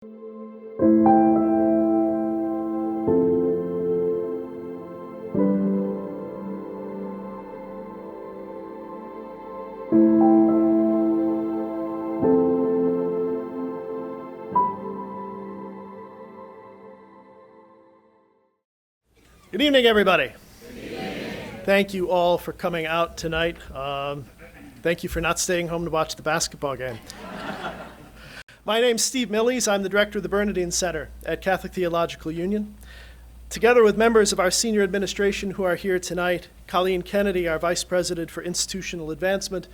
Good evening, everybody. Good evening. Thank you all for coming out tonight. Thank you for not staying home to watch the basketball game. My name's Steve Millies. I'm the director of the Bernardin Center at Catholic Theological Union. Together with members of our senior administration who are here tonight, Colleen Kennedy, our vice president for institutional advancement,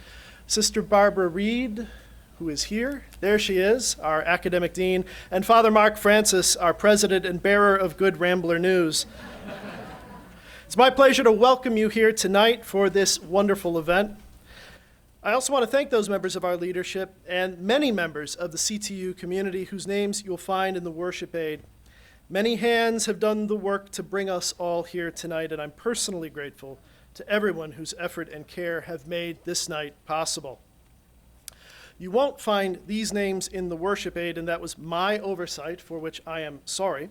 Sister Barbara Reed, who is here, there she is, our academic dean, and Father Mark Francis, our president and bearer of good Rambler news. It's my pleasure to welcome you here tonight for this wonderful event. I also want to thank those members of our leadership and many members of the CTU community whose names you'll find in the worship aid. Many hands have done the work to bring us all here tonight, and I'm personally grateful to everyone whose effort and care have made this night possible. You won't find these names in the worship aid, and that was my oversight, for which I am sorry.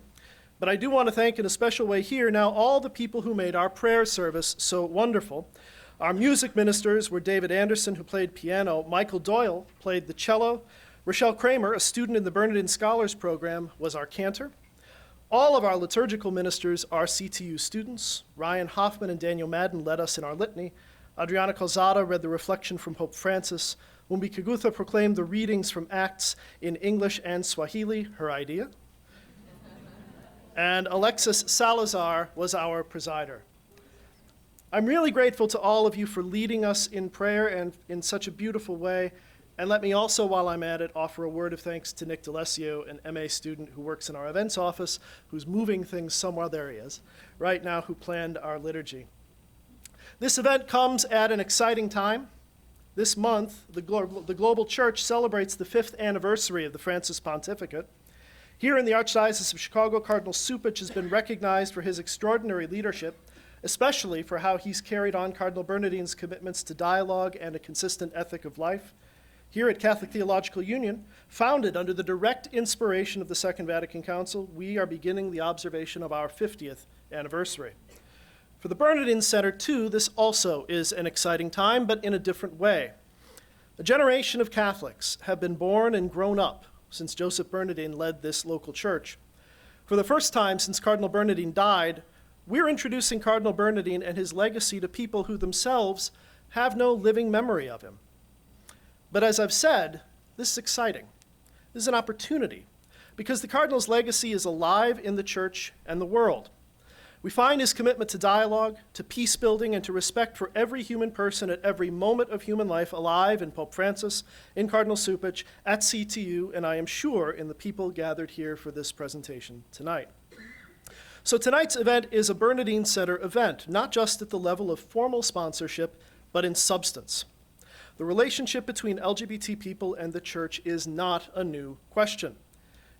But I do want to thank in a special way here now all the people who made our prayer service so wonderful. Our music ministers were David Anderson, who played piano, Michael Doyle played the cello, Rochelle Kramer, a student in the Bernardin Scholars Program, was our cantor. All of our liturgical ministers are CTU students. Ryan Hoffman and Daniel Madden led us in our litany. Adriana Calzada read the reflection from Pope Francis. Wumbi Kagutha proclaimed the readings from Acts in English and Swahili, her idea. And Alexis Salazar was our presider. I'm really grateful to all of you for leading us in prayer and in such a beautiful way. And let me also, while I'm at it, offer a word of thanks to Nick D'Alessio, an MA student who works in our events office, who's moving things somewhere, there he is, right now, who planned our liturgy. This event comes at an exciting time. This month, the Global Church celebrates the 5th anniversary of the Francis Pontificate. Here in the Archdiocese of Chicago, Cardinal Cupich has been recognized for his extraordinary leadership, especially for how he's carried on Cardinal Bernardin's commitments to dialogue and a consistent ethic of life. Here at Catholic Theological Union, founded under the direct inspiration of the Second Vatican Council, we are beginning the observation of our 50th anniversary. For the Bernardin Center, too, this also is an exciting time, but in a different way. A generation of Catholics have been born and grown up since Joseph Bernardin led this local church. For the first time since Cardinal Bernardin died, we're introducing Cardinal Bernardin and his legacy to people who themselves have no living memory of him. But as I've said, this is exciting. This is an opportunity, because the Cardinal's legacy is alive in the church and the world. We find his commitment to dialogue, to peace building, and to respect for every human person at every moment of human life alive in Pope Francis, in Cardinal Cupich, at CTU, and I am sure in the people gathered here for this presentation tonight. So tonight's event is a Bernardin Center event, not just at the level of formal sponsorship, but in substance. The relationship between LGBT people and the church is not a new question.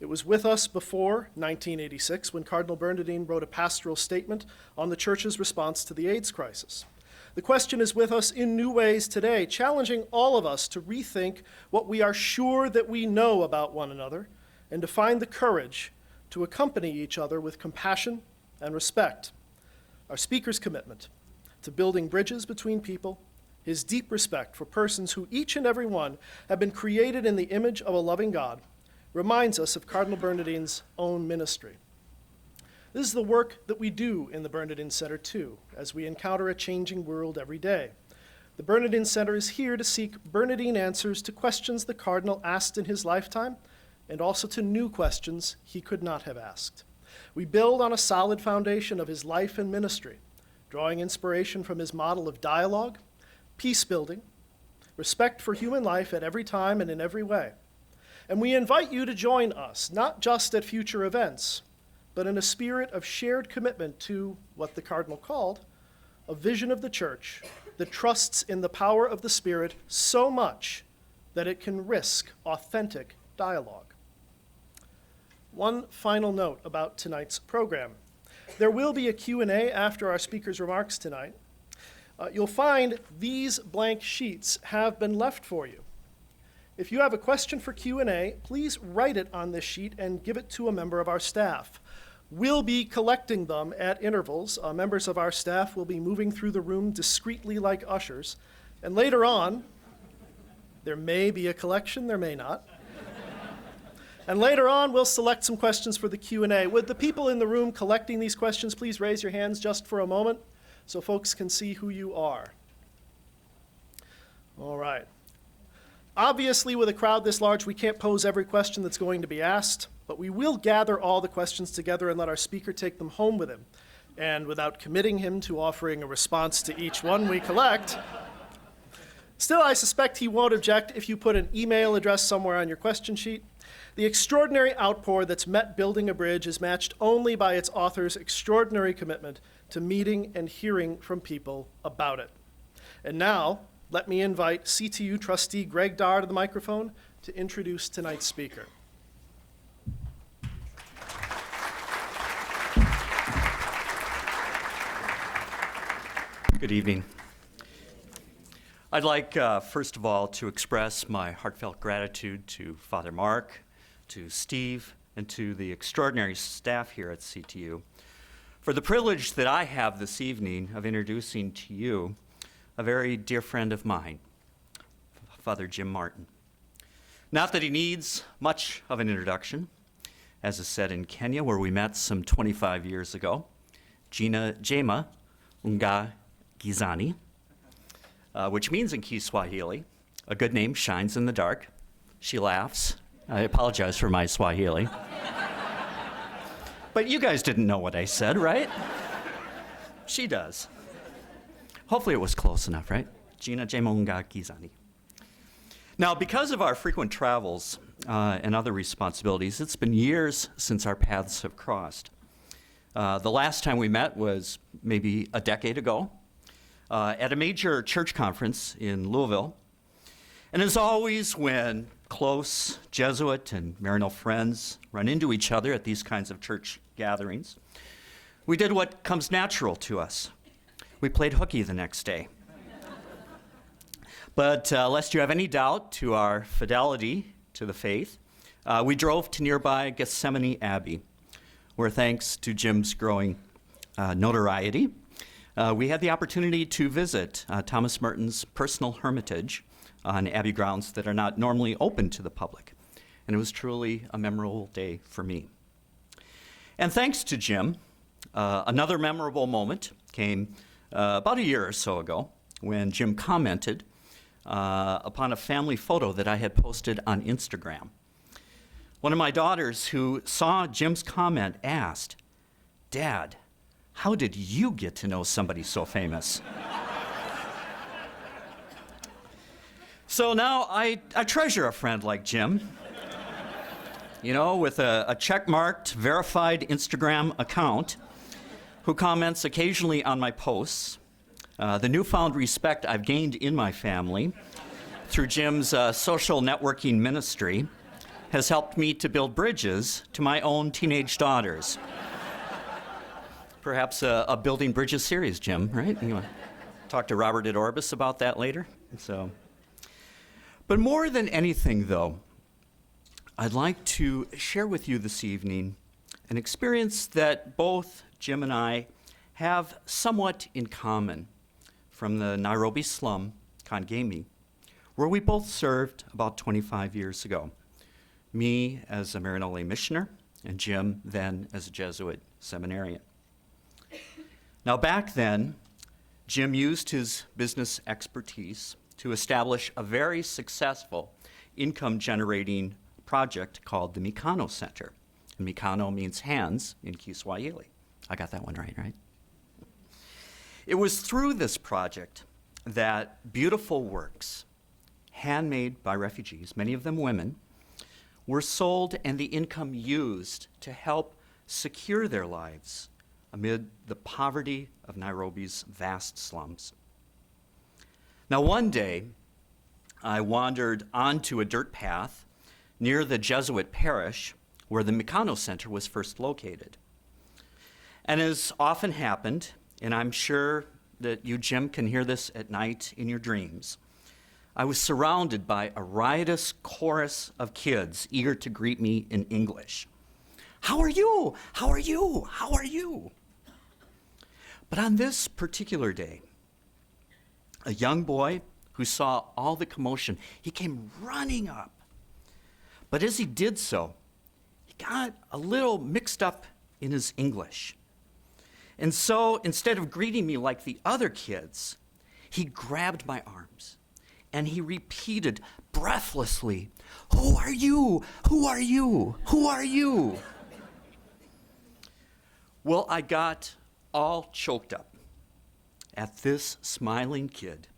It was with us before 1986 when Cardinal Bernardin wrote a pastoral statement on the church's response to the AIDS crisis. The question is with us in new ways today, challenging all of us to rethink what we are sure that we know about one another and to find the courage to accompany each other with compassion and respect. Our speaker's commitment to building bridges between people, his deep respect for persons who each and every one have been created in the image of a loving God, reminds us of Cardinal Bernardin's own ministry. This is the work that we do in the Bernardin Center too, as we encounter a changing world every day. The Bernardin Center is here to seek Bernardin answers to questions the Cardinal asked in his lifetime, and also to new questions he could not have asked. We build on a solid foundation of his life and ministry, drawing inspiration from his model of dialogue, peace building, respect for human life at every time and in every way. And we invite you to join us, not just at future events, but in a spirit of shared commitment to what the Cardinal called a vision of the Church that trusts in the power of the Spirit so much that it can risk authentic dialogue. One final note about tonight's program. There will be a Q&A after our speaker's remarks tonight. You'll find these blank sheets have been left for you. If you have a question for Q&A, please write it on this sheet and give it to a member of our staff. We'll be collecting them at intervals. Members of our staff will be moving through the room discreetly like ushers. And later on, there may be a collection, there may not. And later on, we'll select some questions for the Q&A. Would the people in the room collecting these questions please raise your hands just for a moment so folks can see who you are? All right. Obviously, with a crowd this large, we can't pose every question that's going to be asked, but we will gather all the questions together and let our speaker take them home with him. And without committing him to offering a response to each one we collect, still, I suspect he won't object if you put an email address somewhere on your question sheet. The extraordinary outpour that's met building a bridge is matched only by its author's extraordinary commitment to meeting and hearing from people about it. And now, let me invite CTU trustee Greg Darr to the microphone to introduce tonight's speaker. Good evening. I'd like, first of all, to express my heartfelt gratitude to Father Mark, to Steve, and to the extraordinary staff here at CTU for the privilege that I have this evening of introducing to you a very dear friend of mine, Father Jim Martin. Not that he needs much of an introduction, as is said in Kenya, where we met some 25 years ago. Jema Unga Gizani, which means in Kiswahili, a good name shines in the dark. She laughs. I apologize for my Swahili. But you guys didn't know what I said, right? She does. Hopefully it was close enough, right? Jina Jemonga Gizani. Now, because of our frequent travels and other responsibilities, it's been years since our paths have crossed. The last time we met was maybe a decade ago at a major church conference in Louisville. And as always, when close Jesuit and Maryknoll friends run into each other at these kinds of church gatherings, we did what comes natural to us. We played hooky the next day. But lest you have any doubt to our fidelity to the faith, we drove to nearby Gethsemane Abbey, where thanks to Jim's growing notoriety, we had the opportunity to visit Thomas Merton's personal hermitage on Abbey grounds that are not normally open to the public. And it was truly a memorable day for me. And thanks to Jim, another memorable moment came about a year or so ago when Jim commented upon a family photo that I had posted on Instagram. One of my daughters who saw Jim's comment asked, "Dad, how did you get to know somebody so famous?" So now I treasure a friend like Jim, you know, with a check-marked, verified Instagram account who comments occasionally on my posts. The newfound respect I've gained in my family through Jim's social networking ministry has helped me to build bridges to my own teenage daughters. Perhaps a Building Bridges series, Jim, right? You want to talk to Robert at Orbis about that later? But more than anything, though, I'd like to share with you this evening an experience that both Jim and I have somewhat in common from the Nairobi slum, Kangemi, where we both served about 25 years ago. Me as a Maryknoll lay missioner, and Jim then as a Jesuit seminarian. Now back then, Jim used his business expertise to establish a very successful income-generating project called the Bernardin Center. And Mikano means hands in Kiswahili. I got that one right? It was through this project that beautiful works, handmade by refugees, many of them women, were sold and the income used to help secure their lives amid the poverty of Nairobi's vast slums. Now, one day, I wandered onto a dirt path near the Jesuit parish where the Bernardin Center was first located. And as often happened, and I'm sure that you, Jim, can hear this at night in your dreams, I was surrounded by a riotous chorus of kids eager to greet me in English. How are you? How are you? How are you? But on this particular day, a young boy who saw all the commotion, he came running up. But as he did so, he got a little mixed up in his English. And so instead of greeting me like the other kids, he grabbed my arms and he repeated breathlessly, "Who are you? Who are you? Who are you?" Well, I got all choked up at this smiling kid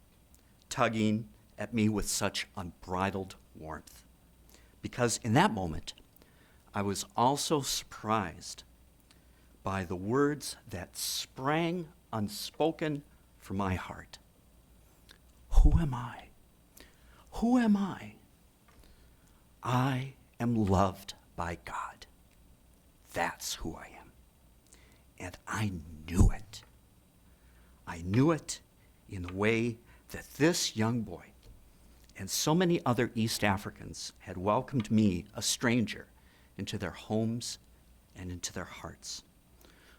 tugging at me with such unbridled warmth. Because in that moment, I was also surprised by the words that sprang unspoken from my heart. Who am I? Who am I? I am loved by God. That's who I am. And I knew it. I knew it in the way that this young boy and so many other East Africans had welcomed me, a stranger, into their homes and into their hearts.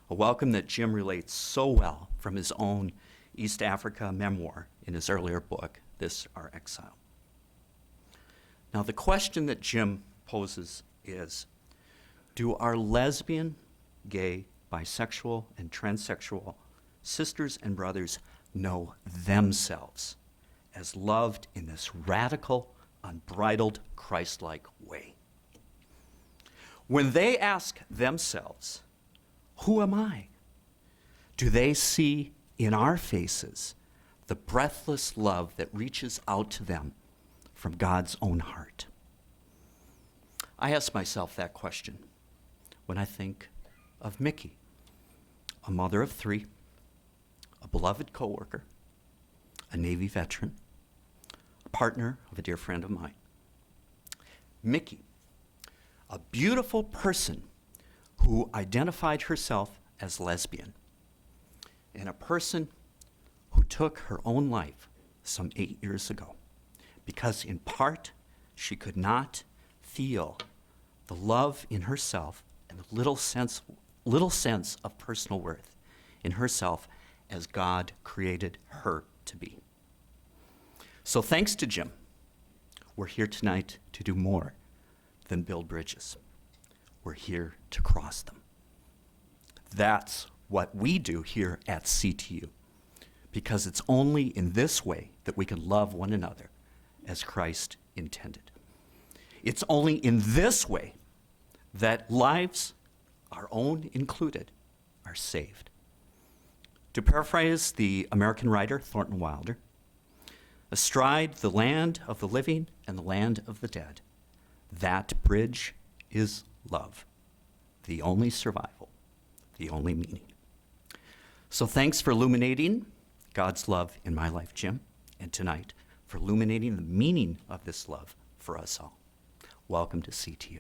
A welcome that Jim relates so well from his own East Africa memoir in his earlier book, This Our Exile. Now, the question that Jim poses is, do our lesbian, gay, bisexual, and transsexual sisters and brothers know themselves as loved in this radical, unbridled, Christ-like way? When they ask themselves, who am I? Do they see in our faces the breathless love that reaches out to them from God's own heart? I ask myself that question when I think of Mickey, a mother of 3, a beloved coworker, a Navy veteran, a partner of a dear friend of mine. Mickey, a beautiful person who identified herself as lesbian, and a person who took her own life some 8 years ago because in part she could not feel the love in herself and the little sense of personal worth in herself as God created her to be. So thanks to Jim, we're here tonight to do more than build bridges. We're here to cross them. That's what we do here at CTU, because it's only in this way that we can love one another as Christ intended. It's only in this way that lives, our own included, are saved. To paraphrase the American writer Thornton Wilder, astride the land of the living and the land of the dead, that bridge is love, the only survival, the only meaning. So thanks for illuminating God's love in my life, Jim, and tonight for illuminating the meaning of this love for us all. Welcome to CTU.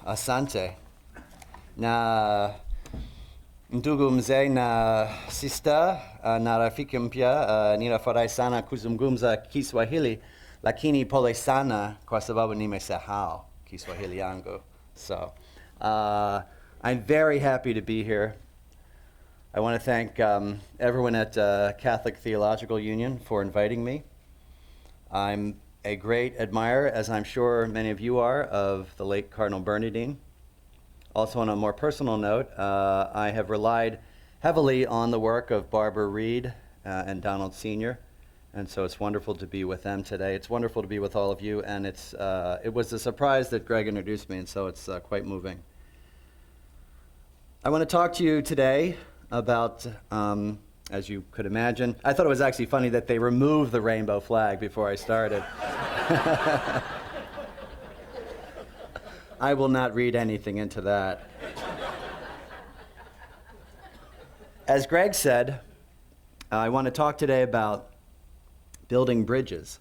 Asante. Na ndugu mzee na sister na rafiki mpya ninafurahi sana kuzungumza Kiswahili, lakini pole sana kwa sababu nimesahau Kiswahili yangu. So, I'm very happy to be here. I want to thank everyone at Catholic Theological Union for inviting me. I'm a great admirer, as I'm sure many of you are, of the late Cardinal Bernardin. Also, on a more personal note, I have relied heavily on the work of Barbara Reed and Donald Sr., and so it's wonderful to be with them today. It's wonderful to be with all of you, and it was a surprise that Greg introduced me, and so it's quite moving. I want to talk to you today about, as you could imagine, I thought it was actually funny that they removed the rainbow flag before I started. I will not read anything into that. As Greg said, I want to talk today about building bridges.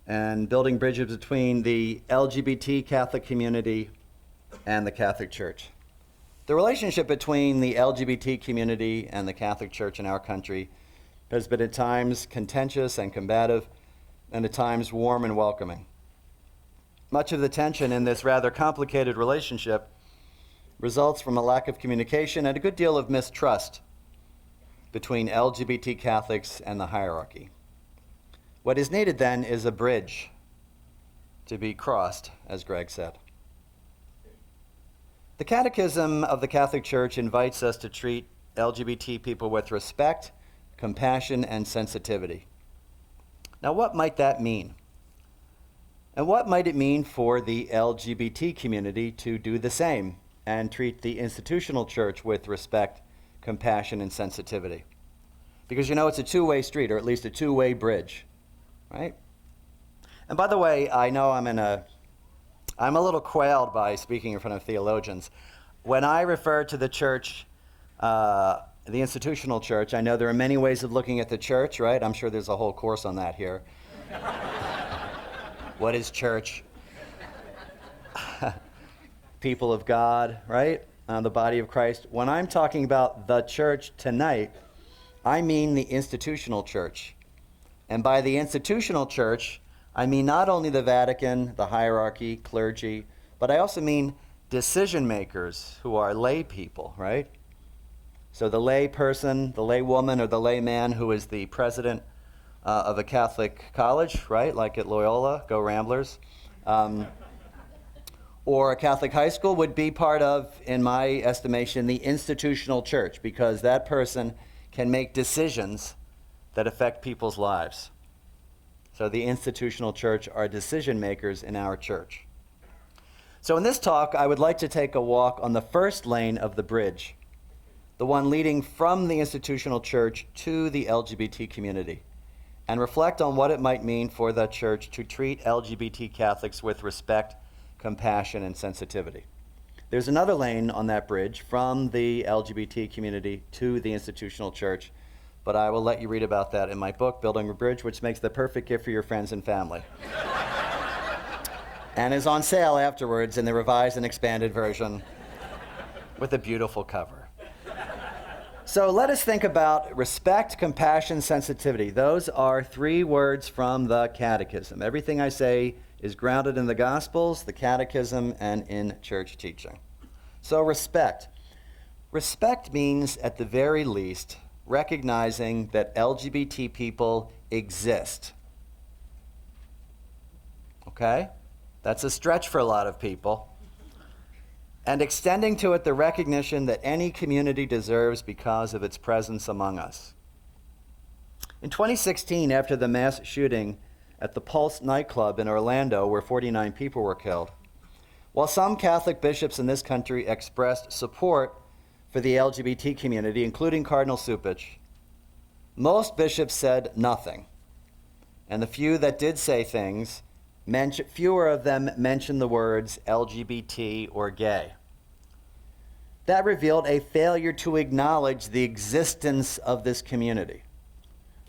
and building bridges between the LGBT Catholic community and the Catholic Church. The relationship between the LGBT community and the Catholic Church in our country has been at times contentious and combative, and at times warm and welcoming. Much of the tension in this rather complicated relationship results from a lack of communication and a good deal of mistrust between LGBT Catholics and the hierarchy. What is needed then is a bridge to be crossed, as Greg said. The Catechism of the Catholic Church invites us to treat LGBT people with respect, compassion, and sensitivity. Now, what might that mean? And what might it mean for the LGBT community to do the same and treat the institutional church with respect, compassion, and sensitivity? Because it's a two-way street, or at least a two-way bridge, right? And by the way, I know I'm a little quailed by speaking in front of theologians. When I refer to the church, the institutional church, I know there are many ways of looking at the church, right? I'm sure there's a whole course on that here. What is church? People of God, right? The body of Christ. When I'm talking about the church tonight, I mean the institutional church. And by the institutional church, I mean not only the Vatican, the hierarchy, clergy, but I also mean decision makers who are lay people, right? So the lay person, the lay woman, or the lay man who is the president of a Catholic college, right? Like at Loyola, go Ramblers. Or a Catholic high school would be part of, in my estimation, the institutional church, because that person can make decisions that affect people's lives. So the institutional church are decision makers in our church. So in this talk, I would like to take a walk on the first lane of the bridge, the one leading from the institutional church to the LGBT community, and reflect on what it might mean for the church to treat LGBT Catholics with respect, compassion, and sensitivity. There's another lane on that bridge from the LGBT community to the institutional church, but I will let you read about that in my book, Building a Bridge, which makes the perfect gift for your friends and family. And is on sale afterwards in the revised and expanded version with a beautiful cover. So let us think about respect, compassion, sensitivity. Those are three words from the Catechism. Everything I say is grounded in the Gospels, the Catechism, and in church teaching. So respect. Respect means, at the very least, recognizing that LGBT people exist. Okay? That's a stretch for a lot of people. And extending to it the recognition that any community deserves because of its presence among us. In 2016, after the mass shooting at the Pulse nightclub in Orlando, where 49 people were killed, while some Catholic bishops in this country expressed support for the LGBT community, including Cardinal Cupich, most bishops said nothing. And the few that did say things, fewer of them mentioned the words LGBT or gay. That revealed a failure to acknowledge the existence of this community.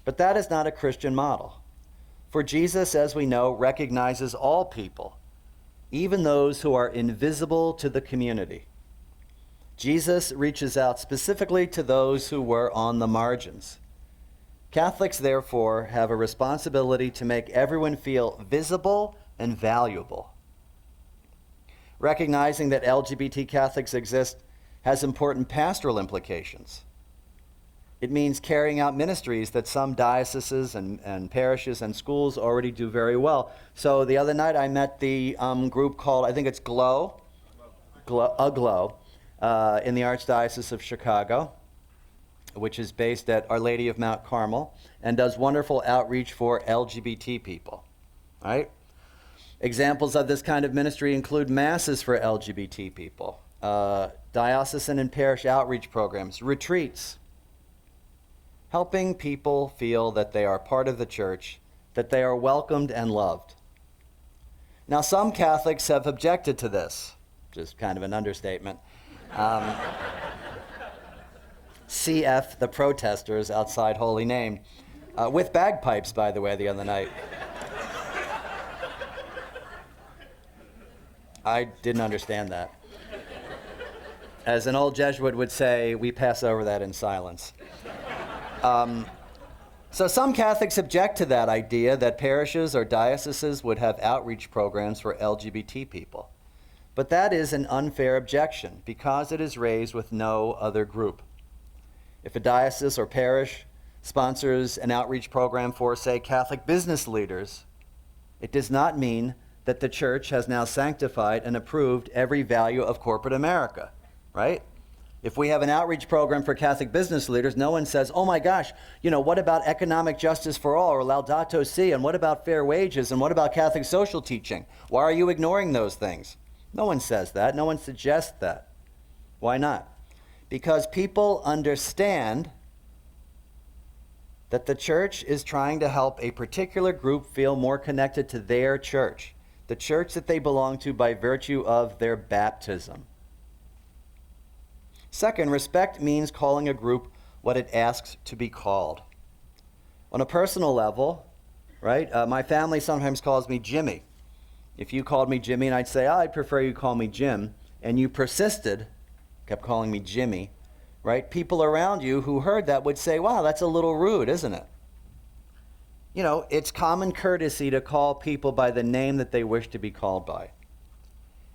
But that is not a Christian model. For Jesus, as we know, recognizes all people, even those who are invisible to the community. Jesus reaches out specifically to those who were on the margins. Catholics, therefore, have a responsibility to make everyone feel visible and valuable. Recognizing that LGBT Catholics exist has important pastoral implications. It means carrying out ministries that some dioceses and parishes and schools already do very well. So the other night I met the group called, I think it's Glow, in the Archdiocese of Chicago, which is based at Our Lady of Mount Carmel, and does wonderful outreach for LGBT people, right? Examples of this kind of ministry include masses for LGBT people, diocesan and parish outreach programs, retreats, helping people feel that they are part of the church, that they are welcomed and loved. Now, some Catholics have objected to this, which is kind of an understatement. CF, the protesters outside Holy Name, with bagpipes, by the way, the other night. I didn't understand that. As an old Jesuit would say, we pass over that in silence. So some Catholics object to that idea that parishes or dioceses would have outreach programs for LGBT people. But that is an unfair objection because it is raised with no other group. If a diocese or parish sponsors an outreach program for, say, Catholic business leaders, it does not mean that the church has now sanctified and approved every value of corporate America, right? If we have an outreach program for Catholic business leaders, no one says, oh my gosh, what about economic justice for all or Laudato Si, and what about fair wages, and what about Catholic social teaching? Why are you ignoring those things? No one says that. No one suggests that. Why not? Because people understand that the church is trying to help a particular group feel more connected to their church, the church that they belong to by virtue of their baptism. Second, respect means calling a group what it asks to be called. On a personal level, right, my family sometimes calls me Jimmy. If you called me Jimmy and I'd say, I'd prefer you call me Jim, and you persisted, kept calling me Jimmy, right, people around you who heard that would say, wow, that's a little rude, isn't it? It's common courtesy to call people by the name that they wish to be called by.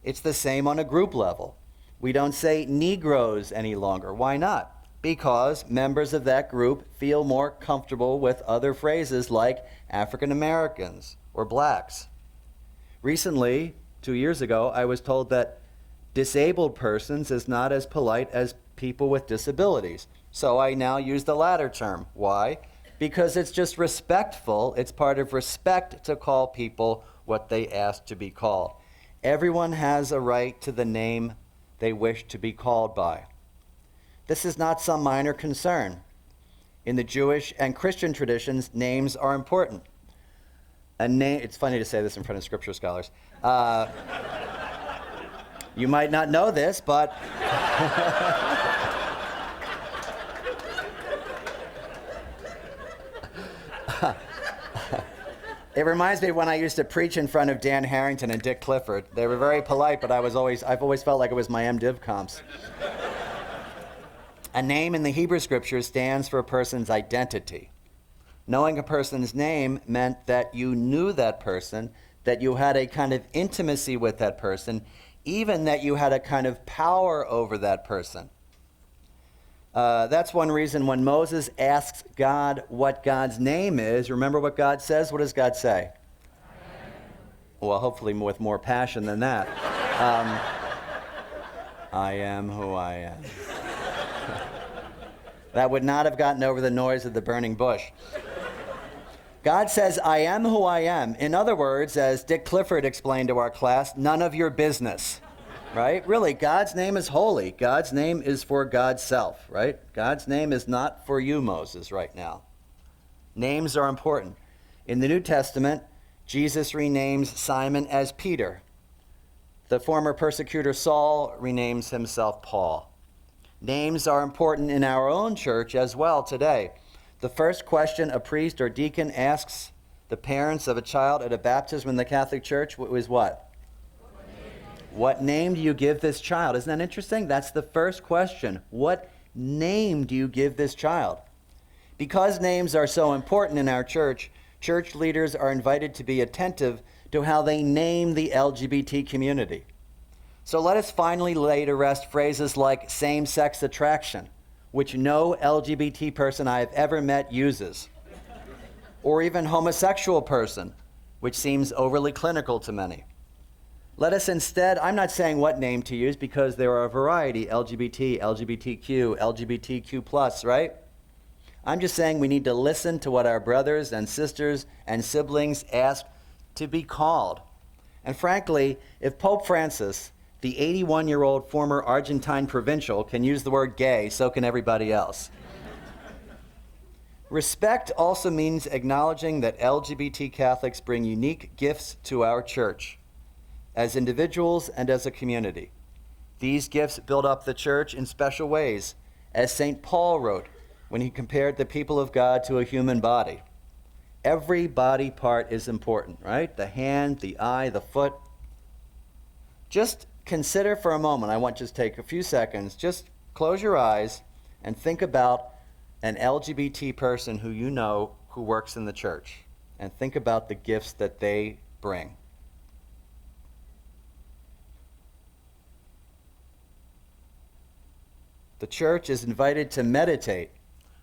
It's the same on a group level. We don't say Negroes any longer. Why not? Because members of that group feel more comfortable with other phrases like African Americans or blacks. Recently, 2 years ago, I was told that disabled persons is not as polite as people with disabilities. So I now use the latter term. Why? Because it's just respectful. It's part of respect to call people what they ask to be called. Everyone has a right to the name they wish to be called by. This is not some minor concern. In the Jewish and Christian traditions, names are important. It's funny to say this in front of scripture scholars. You might not know this, but it reminds me when I used to preach in front of Dan Harrington and Dick Clifford. They were very polite, but I've always felt like it was my MDiv comps. A name in the Hebrew Scriptures stands for a person's identity. Knowing a person's name meant that you knew that person, that you had a kind of intimacy with that person, even that you had a kind of power over that person. That's one reason when Moses asks God what God's name is, remember what God says? What does God say? Well, hopefully with more passion than that. I am who I am. That would not have gotten over the noise of the burning bush. God says, I am who I am. In other words, as Dick Clifford explained to our class, none of your business. Right? Really, God's name is holy. God's name is for God's self, right? God's name is not for you, Moses, right now. Names are important. In the New Testament, Jesus renames Simon as Peter. The former persecutor Saul renames himself Paul. Names are important in our own church as well today. The first question a priest or deacon asks the parents of a child at a baptism in the Catholic Church is what? What name do you give this child? Isn't that interesting? That's the first question. What name do you give this child? Because names are so important in our church, church leaders are invited to be attentive to how they name the LGBT community. So let us finally lay to rest phrases like same-sex attraction, which no LGBT person I have ever met uses, or even homosexual person, which seems overly clinical to many. Let us instead, I'm not saying what name to use because there are a variety, LGBT, LGBTQ, LGBTQ+, right? I'm just saying we need to listen to what our brothers and sisters and siblings ask to be called. And frankly, if Pope Francis, the 81-year-old former Argentine provincial, can use the word gay, so can everybody else. Respect also means acknowledging that LGBT Catholics bring unique gifts to our church, as individuals and as a community. These gifts build up the church in special ways, as St. Paul wrote when he compared the people of God to a human body. Every body part is important, right? The hand, the eye, the foot. Just consider for a moment, I want you to take a few seconds, just close your eyes and think about an LGBT person who you know who works in the church, and think about the gifts that they bring. The church is invited to meditate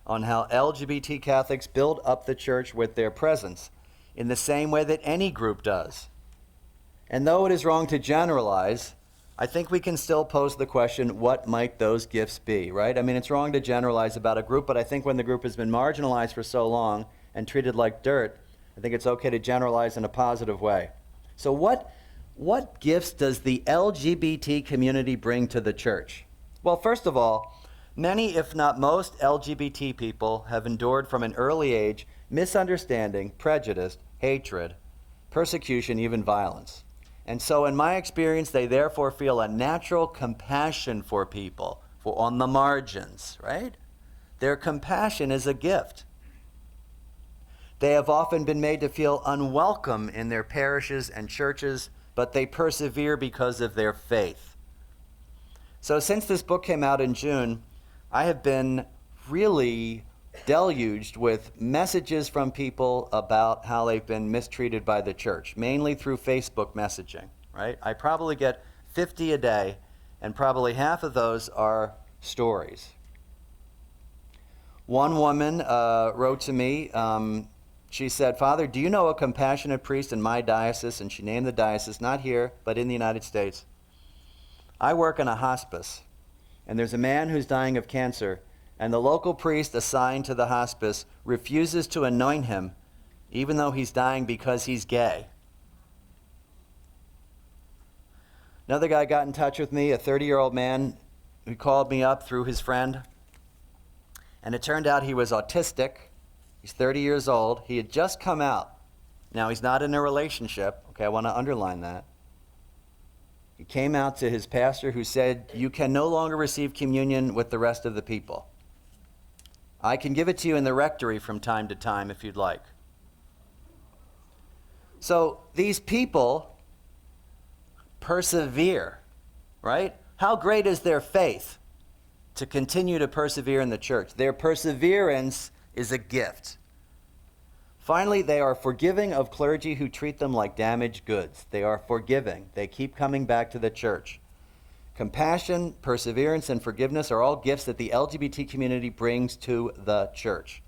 on how LGBT Catholics build up the church with their presence in the same way that any group does. And though it is wrong to generalize, I think we can still pose the question, what might those gifts be, right? I mean, it's wrong to generalize about a group, but I think when the group has been marginalized for so long and treated like dirt, I think it's okay to generalize in a positive way. So what gifts does the LGBT community bring to the church? Well, first of all, many, if not most, LGBT people have endured from an early age misunderstanding, prejudice, hatred, persecution, even violence. And so in my experience, they therefore feel a natural compassion for people, for on the margins, right? Their compassion is a gift. They have often been made to feel unwelcome in their parishes and churches, but they persevere because of their faith. So since this book came out in June, I have been really deluged with messages from people about how they've been mistreated by the church, mainly through Facebook messaging, right? I probably get 50 a day, and probably half of those are stories. One woman wrote to me, she said, "Father, do you know a compassionate priest in my diocese?" And she named the diocese, not here, but in the United States. "I work in a hospice, and there's a man who's dying of cancer, and the local priest assigned to the hospice refuses to anoint him, even though he's dying because he's gay." Another guy got in touch with me, a 30-year-old man who called me up through his friend, and it turned out he was autistic. He's 30 years old. He had just come out. Now, he's not in a relationship. Okay, I want to underline that. He came out to his pastor, who said, "You can no longer receive communion with the rest of the people. I can give it to you in the rectory from time to time if you'd like." So these people persevere, right? How great is their faith to continue to persevere in the church? Their perseverance is a gift. Finally, they are forgiving of clergy who treat them like damaged goods. They are forgiving. They keep coming back to the church. Compassion, perseverance, and forgiveness are all gifts that the LGBT community brings to the church.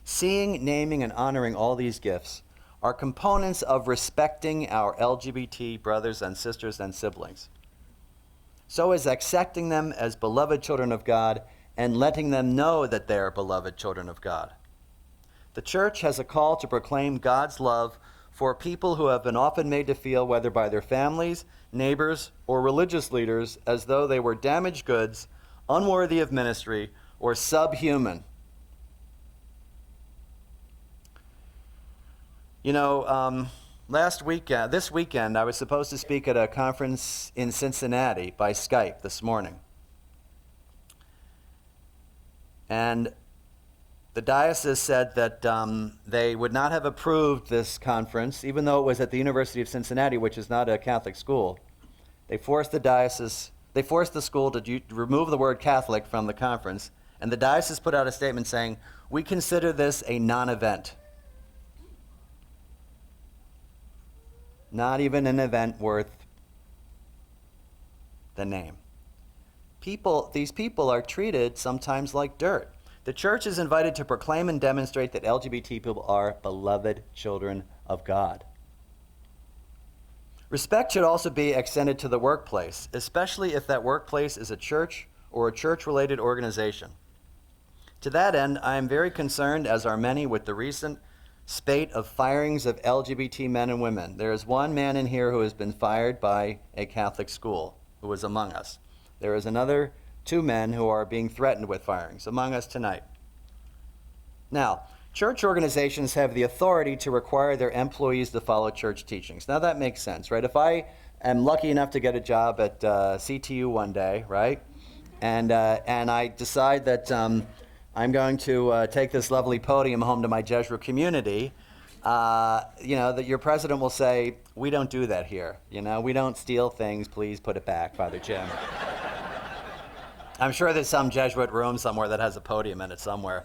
Seeing, naming, and honoring all these gifts are components of respecting our LGBT brothers and sisters and siblings. So is accepting them as beloved children of God and letting them know that they are beloved children of God. The church has a call to proclaim God's love for people who have been often made to feel, whether by their families, neighbors, or religious leaders, as though they were damaged goods, unworthy of ministry, or subhuman. You know, this weekend, I was supposed to speak at a conference in Cincinnati by Skype this morning. And the diocese said that they would not have approved this conference, even though it was at the University of Cincinnati, which is not a Catholic school. They forced the school to remove the word Catholic from the conference, and the diocese put out a statement saying, "We consider this a non-event." Not even an event worth the name. These people are treated sometimes like dirt. The church is invited to proclaim and demonstrate that LGBT people are beloved children of God. Respect should also be extended to the workplace, especially if that workplace is a church or a church-related organization. To that end, I am very concerned, as are many, with the recent spate of firings of LGBT men and women. There is one man in here who has been fired by a Catholic school, who was among us. There is another 2 men who are being threatened with firings among us tonight. Now, church organizations have the authority to require their employees to follow church teachings. Now that makes sense, right? If I am lucky enough to get a job at CTU one day, right, and I decide that I'm going to take this lovely podium home to my Jesuit community, that your president will say, we don't do that here. We don't steal things. Please put it back, Father Jim. I'm sure there's some Jesuit room somewhere that has a podium in it somewhere.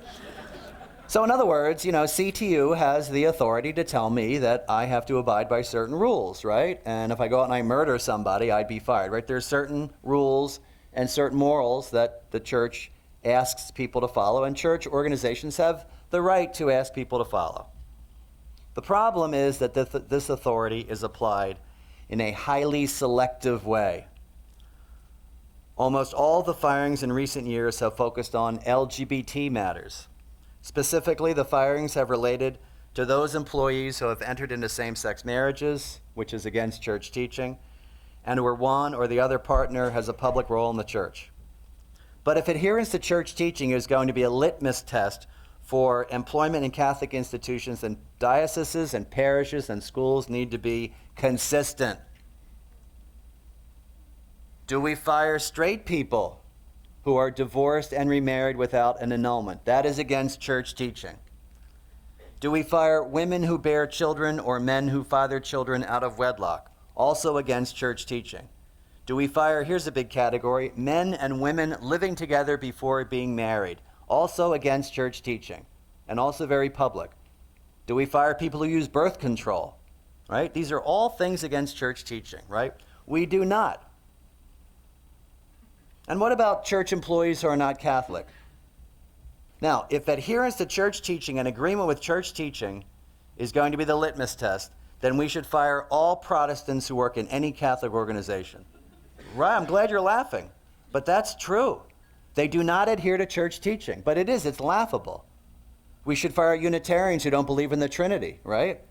So in other words, CTU has the authority to tell me that I have to abide by certain rules, right? And if I go out and I murder somebody, I'd be fired, right? There's certain rules and certain morals that the church asks people to follow, and church organizations have the right to ask people to follow. The problem is that this authority is applied in a highly selective way. Almost all the firings in recent years have focused on LGBT matters. Specifically, the firings have related to those employees who have entered into same-sex marriages, which is against church teaching, and where one or the other partner has a public role in the church. But if adherence to church teaching is going to be a litmus test for employment in Catholic institutions, then dioceses and parishes and schools need to be consistent. Do we fire straight people who are divorced and remarried without an annulment? That is against church teaching. Do we fire women who bear children or men who father children out of wedlock? Also against church teaching. Do we fire, here's a big category, men and women living together before being married? Also against church teaching, and also very public. Do we fire people who use birth control? Right? These are all things against church teaching, right? We do not. And what about church employees who are not Catholic? Now, if adherence to church teaching and agreement with church teaching is going to be the litmus test, then we should fire all Protestants who work in any Catholic organization. Right, I'm glad you're laughing, but that's true. They do not adhere to church teaching, but it's laughable. We should fire Unitarians who don't believe in the Trinity, right?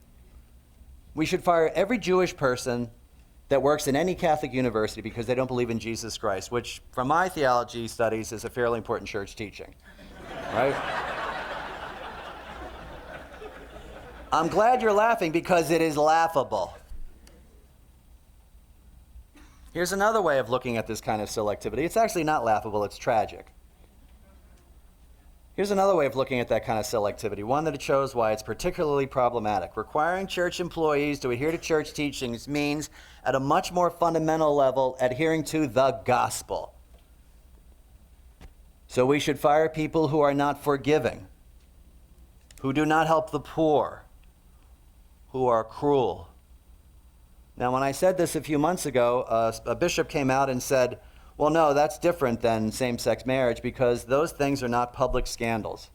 We should fire every Jewish person that works in any Catholic university because they don't believe in Jesus Christ, which from my theology studies is a fairly important church teaching, right? I'm glad you're laughing because it is laughable. Here's another way of looking at this kind of selectivity. It's actually not laughable, it's tragic. Here's another way of looking at that kind of selectivity, one that shows why it's particularly problematic. Requiring church employees to adhere to church teachings means, at a much more fundamental level, adhering to the gospel. So we should fire people who are not forgiving, who do not help the poor, who are cruel. Now, when I said this a few months ago, a bishop came out and said, well, no, that's different than same-sex marriage because those things are not public scandals.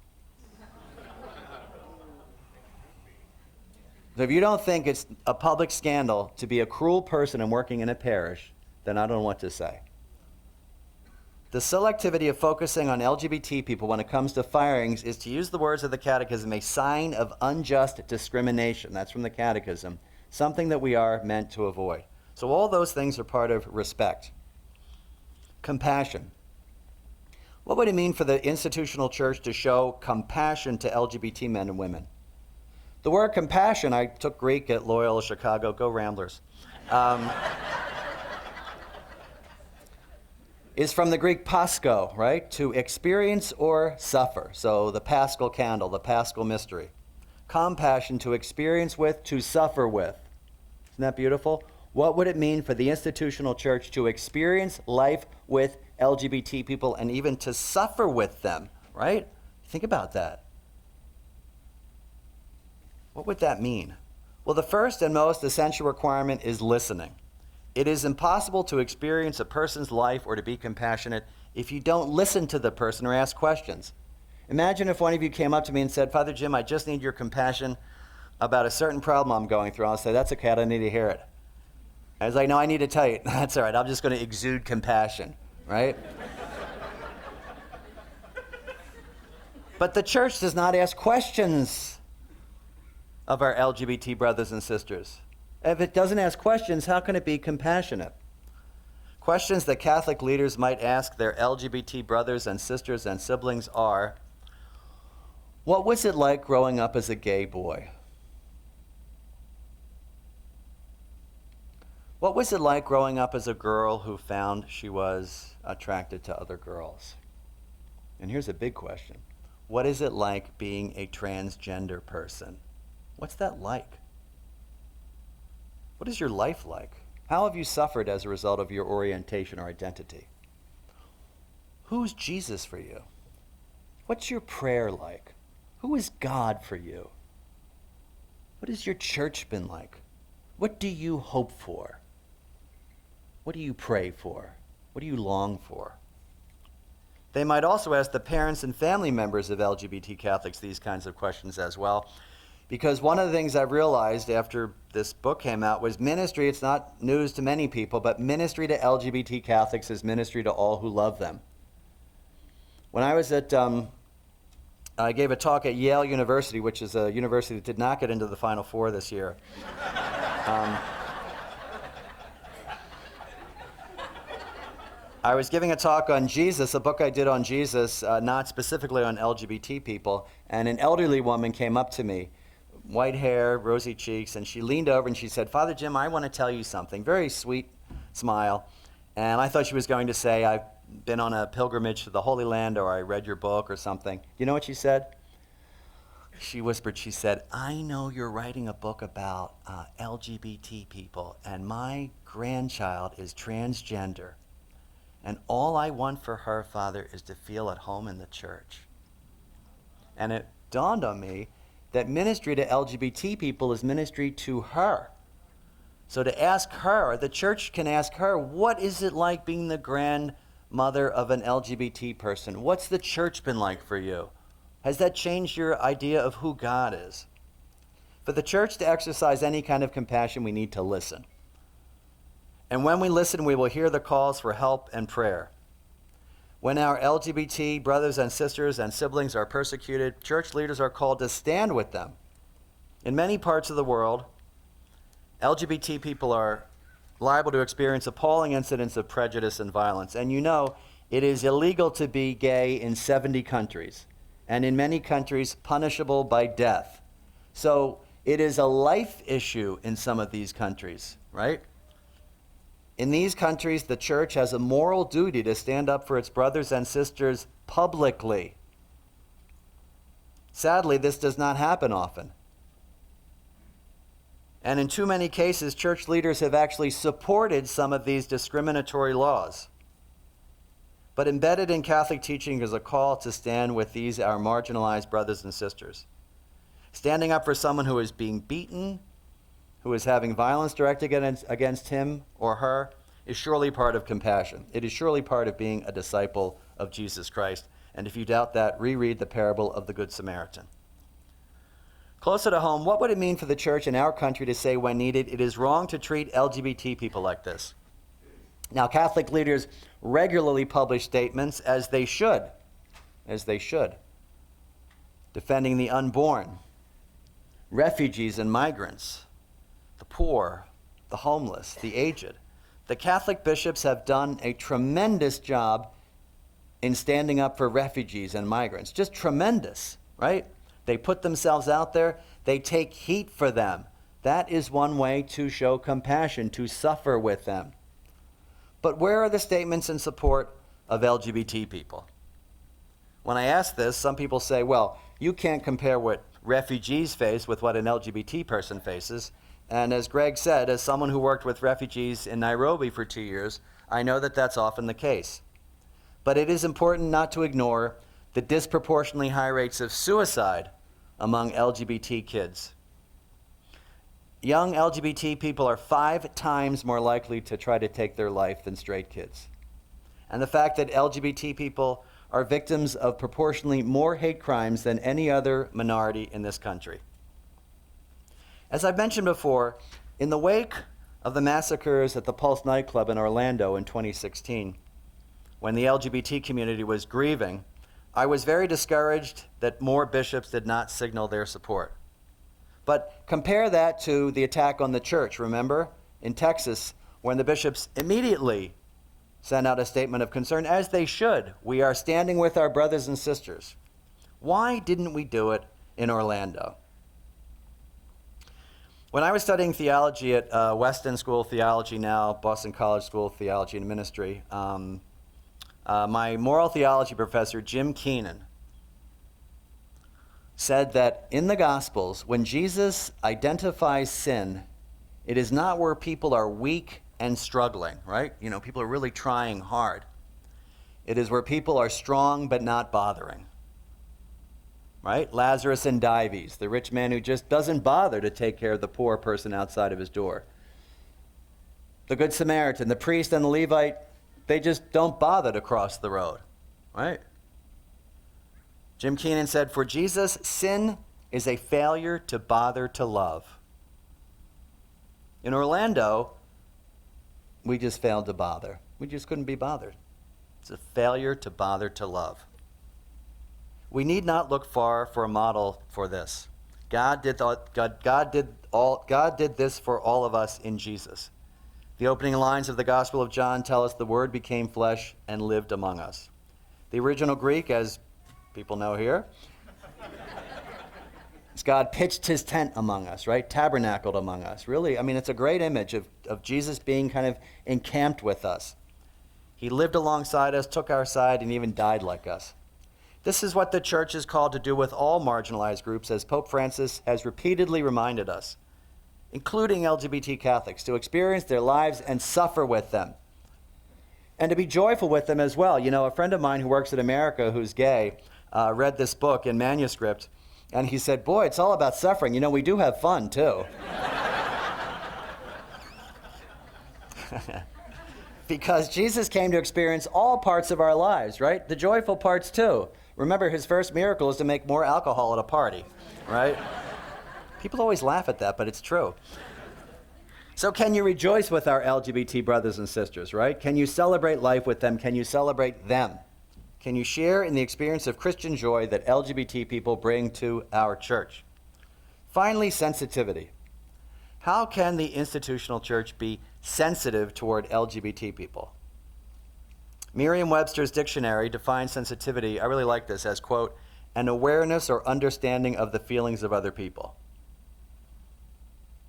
So if you don't think it's a public scandal to be a cruel person and working in a parish, then I don't know what to say. The selectivity of focusing on LGBT people when it comes to firings is, to use the words of the Catechism, a sign of unjust discrimination. That's from the Catechism, something that we are meant to avoid. So all those things are part of respect. Compassion. What would it mean for the institutional church to show compassion to LGBT men and women? The word compassion, I took Greek at Loyola Chicago, go Ramblers, is from the Greek pascho, right? To experience or suffer. So the paschal candle, the paschal mystery. Compassion, to experience with, to suffer with. Isn't that beautiful? What would it mean for the institutional church to experience life with LGBT people and even to suffer with them, right? Think about that. What would that mean? Well, the first and most essential requirement is listening. It is impossible to experience a person's life or to be compassionate if you don't listen to the person or ask questions. Imagine if one of you came up to me and said, Father Jim, I just need your compassion about a certain problem I'm going through. I'll say, that's okay, I don't need to hear it. I was like, no, I need to tell you. That's all right, I'm just going to exude compassion, right? But the church does not ask questions of our LGBT brothers and sisters. If it doesn't ask questions, how can it be compassionate? Questions that Catholic leaders might ask their LGBT brothers and sisters and siblings are, what was it like growing up as a gay boy? What was it like growing up as a girl who found she was attracted to other girls? And here's a big question. What is it like being a transgender person? What's that like? What is your life like? How have you suffered as a result of your orientation or identity? Who's Jesus for you? What's your prayer like? Who is God for you? What has your church been like? What do you hope for? What do you pray for? What do you long for? They might also ask the parents and family members of LGBT Catholics these kinds of questions as well. Because one of the things I've realized after this book came out was ministry, it's not news to many people, but ministry to LGBT Catholics is ministry to all who love them. When I was I gave a talk at Yale University, which is a university that did not get into the Final Four this year. I was giving a talk on Jesus, a book I did on Jesus, not specifically on LGBT people, and an elderly woman came up to me, white hair, rosy cheeks, and she leaned over and she said, "Father Jim, I want to tell you something." Very sweet smile. And I thought she was going to say, "I've been on a pilgrimage to the Holy Land," or "I read your book," or something. You know what she said? She whispered, she said, "I know you're writing a book about LGBT people, and my grandchild is transgender. And all I want for her, Father, is to feel at home in the church." And it dawned on me that ministry to LGBT people is ministry to her. So to ask her, the church can ask her, what is it like being the grandmother of an LGBT person? What's the church been like for you? Has that changed your idea of who God is? For the church to exercise any kind of compassion, we need to listen. And when we listen, we will hear the calls for help and prayer. When our LGBT brothers and sisters and siblings are persecuted, church leaders are called to stand with them. In many parts of the world, LGBT people are liable to experience appalling incidents of prejudice and violence. And you know, it is illegal to be gay in 70 countries, and in many countries, punishable by death. So it is a life issue in some of these countries, right? In these countries, the church has a moral duty to stand up for its brothers and sisters publicly. Sadly, this does not happen often. And in too many cases, church leaders have actually supported some of these discriminatory laws. But embedded in Catholic teaching is a call to stand with these, our marginalized brothers and sisters. Standing up for someone who is being beaten, who is having violence directed against him or her, is surely part of compassion. It is surely part of being a disciple of Jesus Christ. And if you doubt that, reread the parable of the Good Samaritan. Closer to home, what would it mean for the church in our country to say when needed, it is wrong to treat LGBT people like this? Now, Catholic leaders regularly publish statements, as they should, defending the unborn, refugees and migrants, the poor, the homeless, the aged. The Catholic bishops have done a tremendous job in standing up for refugees and migrants. Just tremendous, right? They put themselves out there. They take heat for them. That is one way to show compassion, to suffer with them. But where are the statements in support of LGBT people? When I ask this, some people say, well, you can't compare what refugees face with what an LGBT person faces. And as Greg said, as someone who worked with refugees in Nairobi for 2 years, I know that that's often the case. But it is important not to ignore the disproportionately high rates of suicide among LGBT kids. Young LGBT people are 5 times more likely to try to take their life than straight kids. And the fact that LGBT people are victims of proportionally more hate crimes than any other minority in this country. As I've mentioned before, in the wake of the massacres at the Pulse nightclub in Orlando in 2016, when the LGBT community was grieving, I was very discouraged that more bishops did not signal their support. But compare that to the attack on the church, remember? In Texas, when the bishops immediately sent out a statement of concern, as they should. We are standing with our brothers and sisters. Why didn't we do it in Orlando? When I was studying theology at Weston School of Theology, now Boston College School of Theology and Ministry, my moral theology professor, Jim Keenan, said that in the Gospels, when Jesus identifies sin, it is not where people are weak and struggling, right? You know, people are really trying hard. It is where people are strong but not bothering, right? Lazarus and Dives, the rich man who just doesn't bother to take care of the poor person outside of his door. The Good Samaritan, the priest and the Levite, they just don't bother to cross the road, right? Jim Keenan said, for Jesus, sin is a failure to bother to love. In Orlando, we just failed to bother. We just couldn't be bothered. It's a failure to bother to love. We need not look far for a model for this. God did this for all of us in Jesus. The opening lines of the Gospel of John tell us the Word became flesh and lived among us. The original Greek, as people know here, is God pitched his tent among us, right? Tabernacled among us. Really, I mean, it's a great image of Jesus being kind of encamped with us. He lived alongside us, took our side, and even died like us. This is what the church is called to do with all marginalized groups, as Pope Francis has repeatedly reminded us, including LGBT Catholics, to experience their lives and suffer with them, and to be joyful with them as well. You know, a friend of mine who works in America who's gay read this book in manuscript, and he said, boy, it's all about suffering. You know, we do have fun, too. Because Jesus came to experience all parts of our lives, right? The joyful parts, too. Remember, his first miracle is to make more alcohol at a party, right? People always laugh at that, but it's true. So can you rejoice with our LGBT brothers and sisters, right? Can you celebrate life with them? Can you celebrate them? Can you share in the experience of Christian joy that LGBT people bring to our church? Finally, sensitivity. How can the institutional church be sensitive toward LGBT people? Merriam-Webster's dictionary defines sensitivity, I really like this, as, quote, an awareness or understanding of the feelings of other people.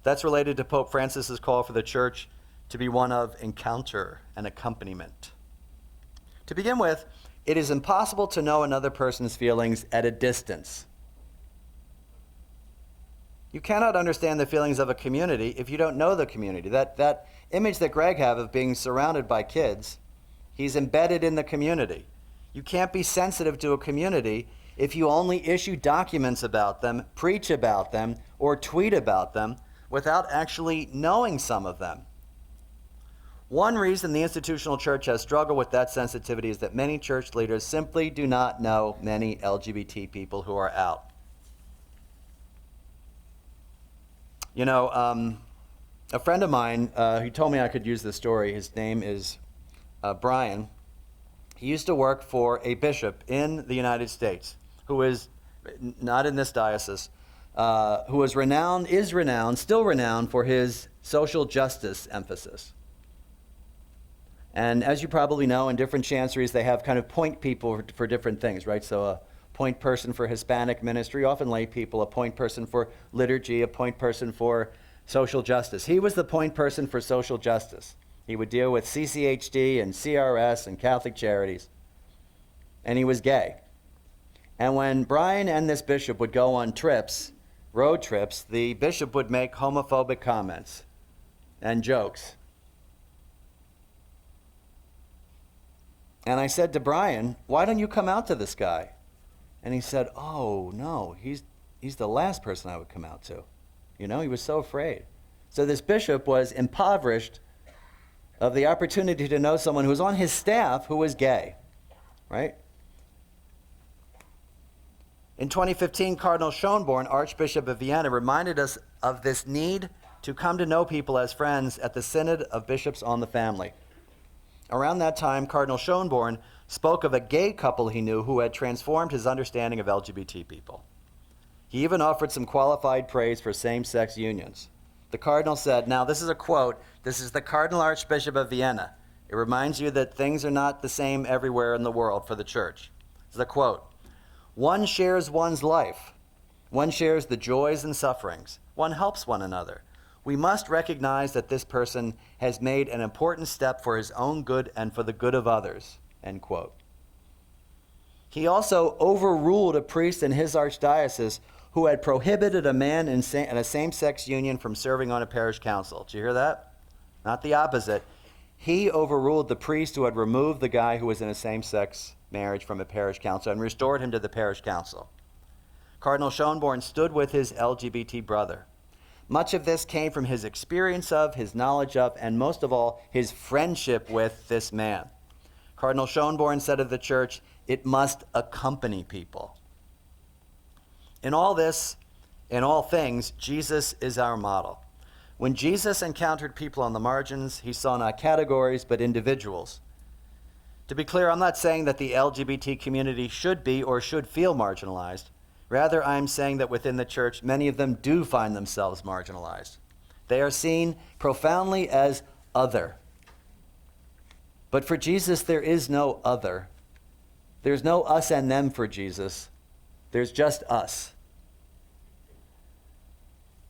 That's related to Pope Francis's call for the church to be one of encounter and accompaniment. To begin with, it is impossible to know another person's feelings at a distance. You cannot understand the feelings of a community if you don't know the community. That image that Greg had of being surrounded by kids, he's embedded in the community. You can't be sensitive to a community if you only issue documents about them, preach about them, or tweet about them without actually knowing some of them. One reason the institutional church has struggled with that sensitivity is that many church leaders simply do not know many LGBT people who are out. You know, a friend of mine, he told me I could use this story. His name is Brian. He used to work for a bishop in the United States who is not in this diocese, who is still renowned for his social justice emphasis. And as you probably know, in different chanceries, they have kind of point people for different things, right? So a point person for Hispanic ministry, often lay people, a point person for liturgy, a point person for social justice. He was the point person for social justice. He would deal with CCHD and CRS and Catholic Charities. And he was gay. And when Brian and this bishop would go on trips, road trips, the bishop would make homophobic comments and jokes. And I said to Brian, why don't you come out to this guy? And he said, oh, no, he's the last person I would come out to. You know, he was so afraid. So this bishop was impoverished of the opportunity to know someone who was on his staff who was gay, right? In 2015, Cardinal Schönborn, Archbishop of Vienna, reminded us of this need to come to know people as friends at the Synod of Bishops on the Family. Around that time, Cardinal Schönborn spoke of a gay couple he knew who had transformed his understanding of LGBT people. He even offered some qualified praise for same-sex unions. The cardinal said, now this is a quote, this is the Cardinal Archbishop of Vienna. It reminds you that things are not the same everywhere in the world for the church. This is a quote. One shares one's life. One shares the joys and sufferings. One helps one another. We must recognize that this person has made an important step for his own good and for the good of others, end quote. He also overruled a priest in his archdiocese who had prohibited a man in a same-sex union from serving on a parish council. Did you hear that? Not the opposite. He overruled the priest who had removed the guy who was in a same-sex marriage from a parish council and restored him to the parish council. Cardinal Schönborn stood with his LGBT brother. Much of this came from his experience of, his knowledge of, and most of all, his friendship with this man. Cardinal Schönborn said of the church, it must accompany people. In all this, in all things, Jesus is our model. When Jesus encountered people on the margins, he saw not categories, but individuals. To be clear, I'm not saying that the LGBT community should be or should feel marginalized. Rather, I'm saying that within the church, many of them do find themselves marginalized. They are seen profoundly as other. But for Jesus, there is no other. There's no us and them for Jesus. There's just us.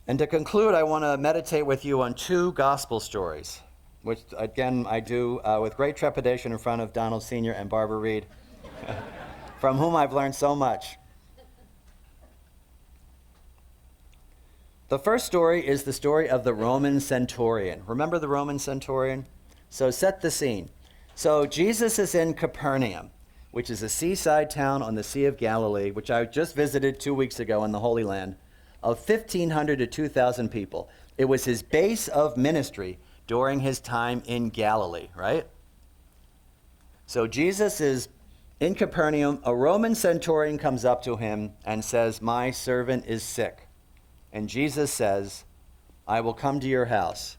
And to conclude, I want to meditate with you on two gospel stories, which, again, I do with great trepidation in front of Donald Sr. and Barbara Reed, from whom I've learned so much. The first story is the story of the Roman centurion. Remember the Roman centurion? So set the scene. So Jesus is in Capernaum, which is a seaside town on the Sea of Galilee, which I just visited 2 weeks ago in the Holy Land, of 1,500 to 2,000 people. It was his base of ministry during his time in Galilee, right? So Jesus is in Capernaum. A Roman centurion comes up to him and says, "My servant is sick." And Jesus says, "I will come to your house."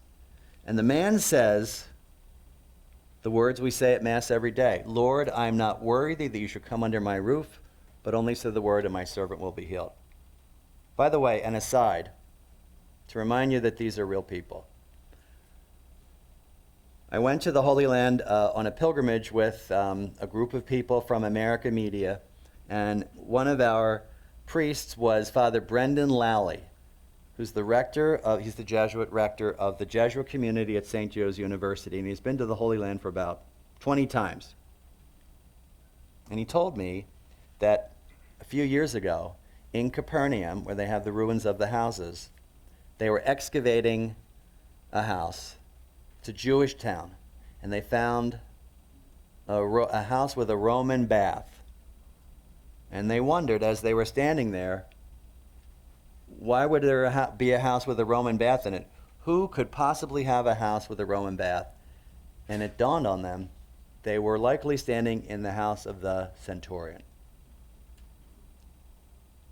And the man says the words we say at Mass every day, "Lord, I am not worthy that you should come under my roof, but only say the word and my servant will be healed." By the way, an aside, to remind you that these are real people. I went to the Holy Land on a pilgrimage with a group of people from America Media, and one of our priests was Father Brendan Lally, who's he's the Jesuit rector of the Jesuit community at St. Joe's University, and he's been to the Holy Land for about 20 times. And he told me that a few years ago, in Capernaum, where they have the ruins of the houses, they were excavating a house. It's a Jewish town, and they found a house with a Roman bath. And they wondered, as they were standing there, why would there be a house with a Roman bath in it? Who could possibly have a house with a Roman bath? And it dawned on them, they were likely standing in the house of the centurion.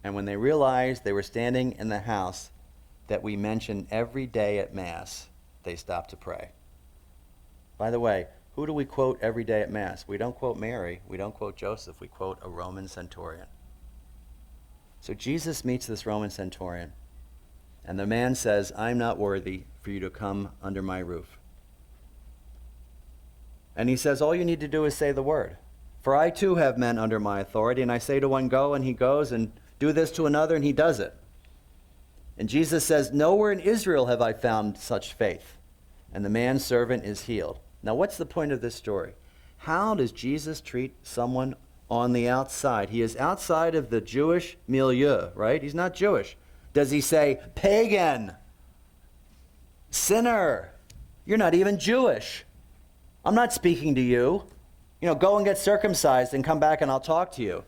And when they realized they were standing in the house that we mention every day at Mass, they stopped to pray. By the way, who do we quote every day at Mass? We don't quote Mary. We don't quote Joseph. We quote a Roman centurion. So Jesus meets this Roman centurion, and the man says, "I'm not worthy for you to come under my roof." And he says, all you need to do is say the word. "For I too have men under my authority, and I say to one, go, and he goes, and do this to another, and he does it." And Jesus says, "Nowhere in Israel have I found such faith." And the man's servant is healed. Now, what's the point of this story? How does Jesus treat someone on the outside? He is outside of the Jewish milieu, right? He's not Jewish. Does he say, "Pagan, sinner, you're not even Jewish. I'm not speaking to you. Go and get circumcised and come back and I'll talk to you,"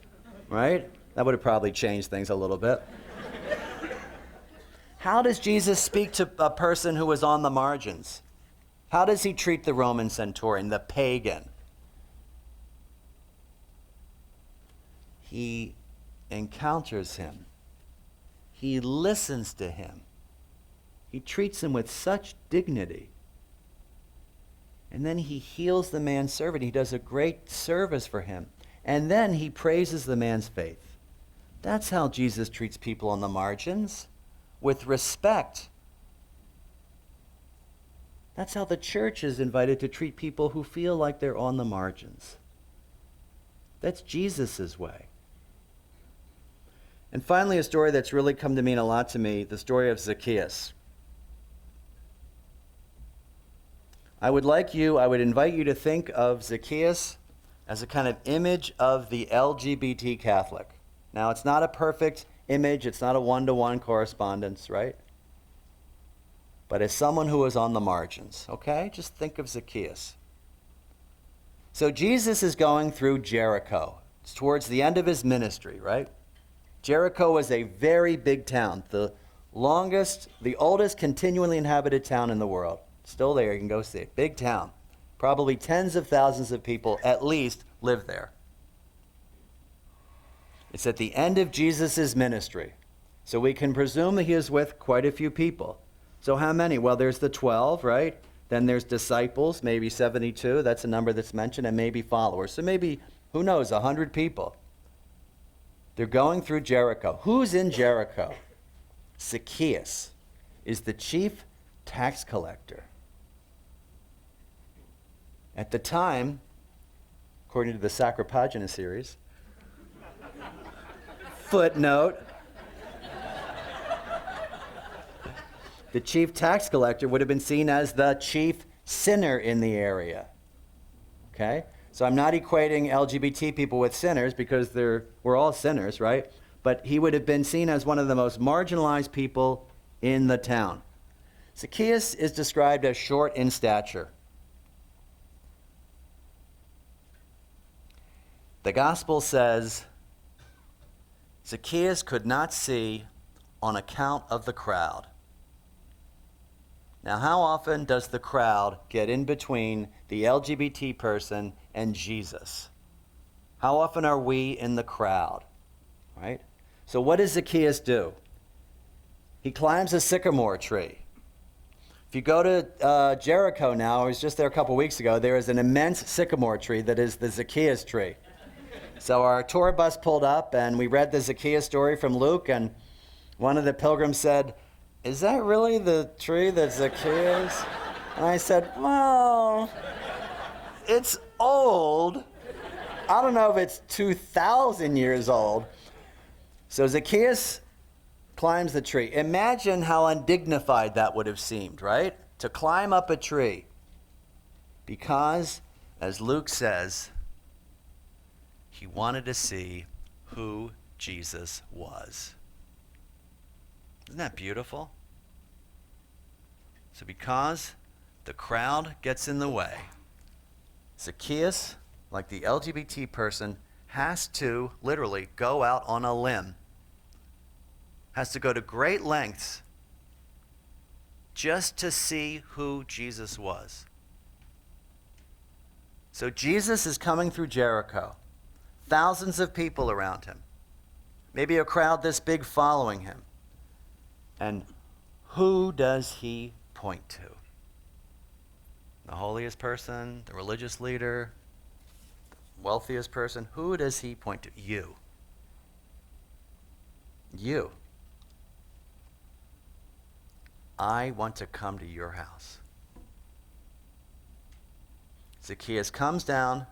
right? That would have probably changed things a little bit. How does Jesus speak to a person who is on the margins? How does he treat the Roman centurion, the pagan? He encounters him. He listens to him. He treats him with such dignity. And then he heals the man's servant. He does a great service for him. And then he praises the man's faith. That's how Jesus treats people on the margins, with respect. That's how the church is invited to treat people who feel like they're on the margins. That's Jesus' way. And finally, a story that's really come to mean a lot to me, the story of Zacchaeus. I would invite you to think of Zacchaeus as a kind of image of the LGBT Catholic. Now, it's not a perfect image. It's not a one-to-one correspondence, right? But as someone who was on the margins, okay? Just think of Zacchaeus. So Jesus is going through Jericho. It's towards the end of his ministry, right? Jericho was a very big town, the oldest continually inhabited town in the world. Still there, you can go see it. Big town. Probably tens of thousands of people at least live there. It's at the end of Jesus' ministry. So we can presume that he is with quite a few people. So how many? Well, there's the 12, right? Then there's disciples, maybe 72. That's a number that's mentioned, and maybe followers. So maybe, who knows, 100 people. They're going through Jericho. Who's in Jericho? Zacchaeus is the chief tax collector. At the time, according to the Sacropagina series, footnote, the chief tax collector would have been seen as the chief sinner in the area. Okay? So I'm not equating LGBT people with sinners because we're all sinners, right? But he would have been seen as one of the most marginalized people in the town. Zacchaeus is described as short in stature. The gospel says Zacchaeus could not see on account of the crowd. Now, how often does the crowd get in between the LGBT person and Jesus? How often are we in the crowd? Right? So what does Zacchaeus do? He climbs a sycamore tree. If you go to Jericho now, I was just there a couple weeks ago, there is an immense sycamore tree that is the Zacchaeus tree. So our tour bus pulled up and we read the Zacchaeus story from Luke, and one of the pilgrims said, "Is that really the tree that Zacchaeus?" And I said, "Well, it's old. I don't know if it's 2,000 years old." So Zacchaeus climbs the tree. Imagine how undignified that would have seemed, right? To climb up a tree. Because, as Luke says, he wanted to see who Jesus was. Isn't that beautiful? So because the crowd gets in the way, Zacchaeus, like the LGBT person, has to literally go out on a limb, has to go to great lengths just to see who Jesus was. So Jesus is coming through Jericho. Thousands of people around him. Maybe a crowd this big following him. And who does he point to? The holiest person, the religious leader, the wealthiest person? Who does he point to? You. You. I want to come to your house. Zacchaeus comes down.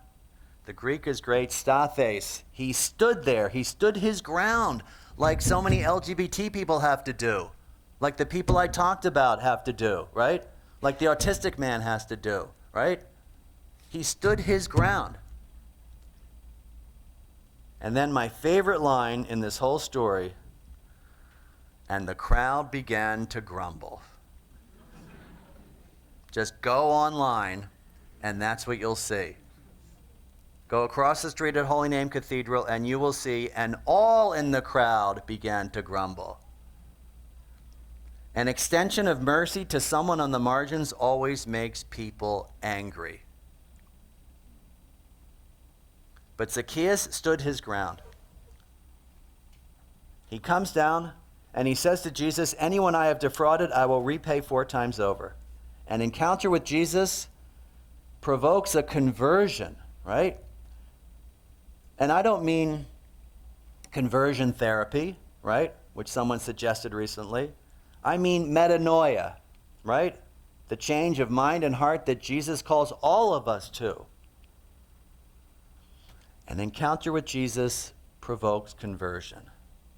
The Greek is great, stathes. He stood there. He stood his ground like so many LGBT people have to do. Like the people I talked about have to do, right? Like the autistic man has to do, right? He stood his ground. And then my favorite line in this whole story, and the crowd began to grumble. Just go online, and that's what you'll see. Go across the street at Holy Name Cathedral, and you will see, and all in the crowd began to grumble. An extension of mercy to someone on the margins always makes people angry. But Zacchaeus stood his ground. He comes down and he says to Jesus, "Anyone I have defrauded, I will repay 4 times over." An encounter with Jesus provokes a conversion, right? And I don't mean conversion therapy, right, which someone suggested recently. I mean metanoia, right? The change of mind and heart that Jesus calls all of us to. An encounter with Jesus provokes conversion.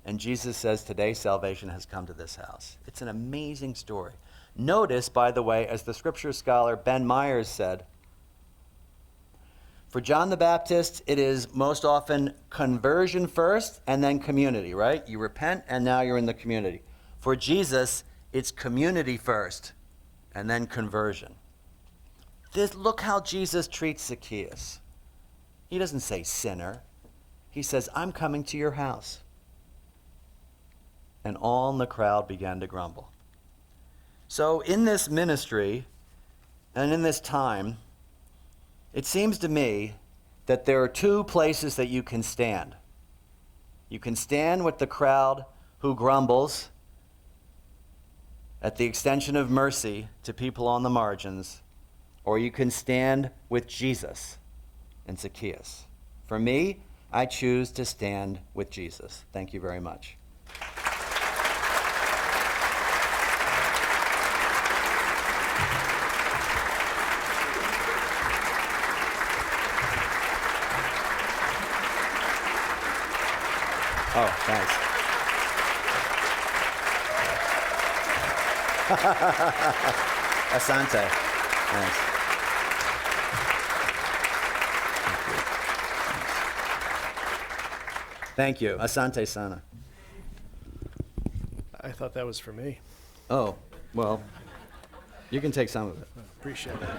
And Jesus says, today salvation has come to this house. It's an amazing story. Notice, by the way, as the scripture scholar Ben Myers said, For John the Baptist, it is most often conversion first and then community, right? You repent and now you're in the community. For Jesus, it's community first and then conversion. Look how Jesus treats Zacchaeus. He doesn't say sinner. He says, I'm coming to your house. And all in the crowd began to grumble. So in this ministry and in this time, it seems to me that there are two places that you can stand. You can stand with the crowd who grumbles at the extension of mercy to people on the margins, or you can stand with Jesus and Zacchaeus. For me, I choose to stand with Jesus. Thank you very much. Oh, thanks. Asante. Thanks. Thank you. Asante sana. I thought that was for me. Oh, well, you can take some of it. Appreciate it.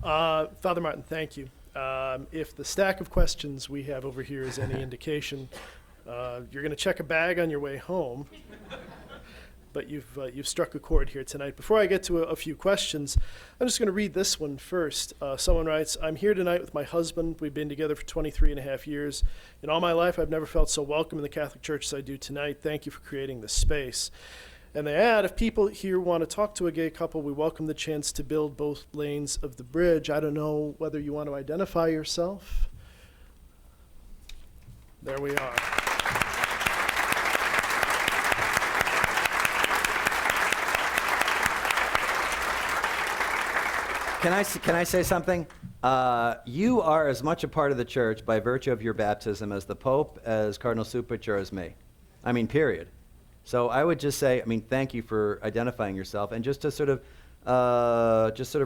Father Martin, thank you. If the stack of questions we have over here is any indication, you're going to check a bag on your way home, but you've struck a chord here tonight. Before I get to a few questions, I'm just going to read this one first. Someone writes, I'm here tonight with my husband. We've been together for 23 and a half years. In all my life, I've never felt so welcome in the Catholic Church as I do tonight. Thank you for creating this space. And they add, if people here want to talk to a gay couple, we welcome the chance to build both lanes of the bridge. I don't know whether you want to identify yourself. There we are. Can I say something? You are as much a part of the church by virtue of your baptism as the Pope, as Cardinal Supich, or as me. I mean, period. So I would just say, thank you for identifying yourself, and just to sort of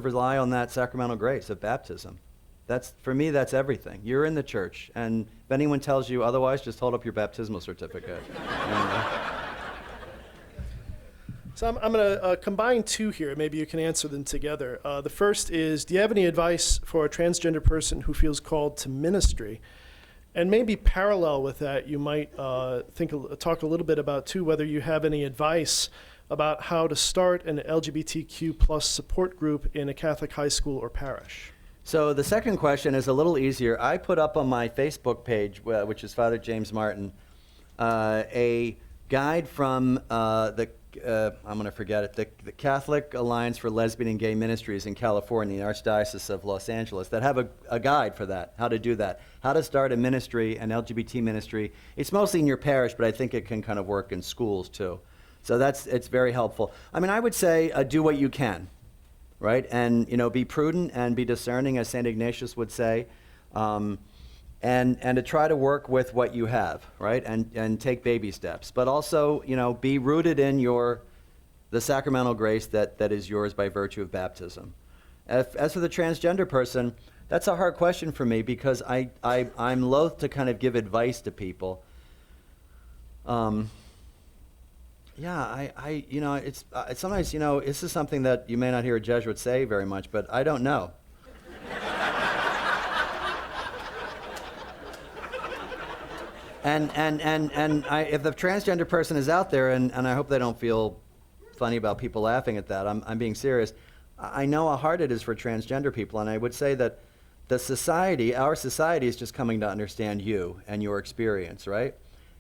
rely on that sacramental grace of baptism. For me, that's everything. You're in the church, and if anyone tells you otherwise, just hold up your baptismal certificate. So I'm going to combine two here. Maybe you can answer them together. The first is, do you have any advice for a transgender person who feels called to ministry? And maybe parallel with that, you might talk a little bit about, too, whether you have any advice about how to start an LGBTQ plus support group in a Catholic high school or parish. So the second question is a little easier. I put up on my Facebook page, which is Father James Martin, a guide from I'm going to forget it, the Catholic Alliance for Lesbian and Gay Ministries in California, the Archdiocese of Los Angeles, that have a guide for that, how to do that, how to start a ministry, an LGBT ministry. It's mostly in your parish, but I think it can kind of work in schools too. So it's very helpful. I would say do what you can, right? And, be prudent and be discerning, as St. Ignatius would say. And to try to work with what you have, right? And take baby steps. But also, be rooted in the sacramental grace that is yours by virtue of baptism. As for the transgender person, that's a hard question for me because I'm loath to kind of give advice to people. It's sometimes, this is something that you may not hear a Jesuit say very much, but I don't know. And if the transgender person is out there, and I hope they don't feel funny about people laughing at that, I'm being serious. I know how hard it is for transgender people, and I would say that our society is just coming to understand you and your experience, right?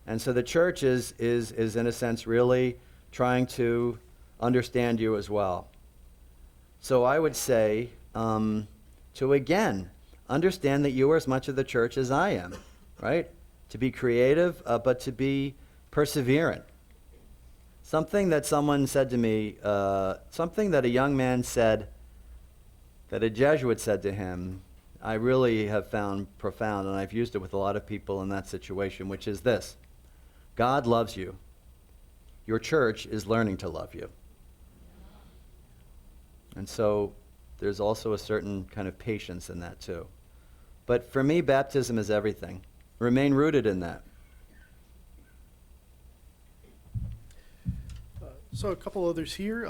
And so the church is in a sense really trying to understand you as well. So I would say to again understand that you are as much of the church as I am, right? To be creative, but to be perseverant. Something that someone said to me, something that a young man said, that a Jesuit said to him, I really have found profound, and I've used it with a lot of people in that situation, which is this: God loves you. Your church is learning to love you. And so there's also a certain kind of patience in that too. But for me, baptism is everything. Remain rooted in that. So a couple others here.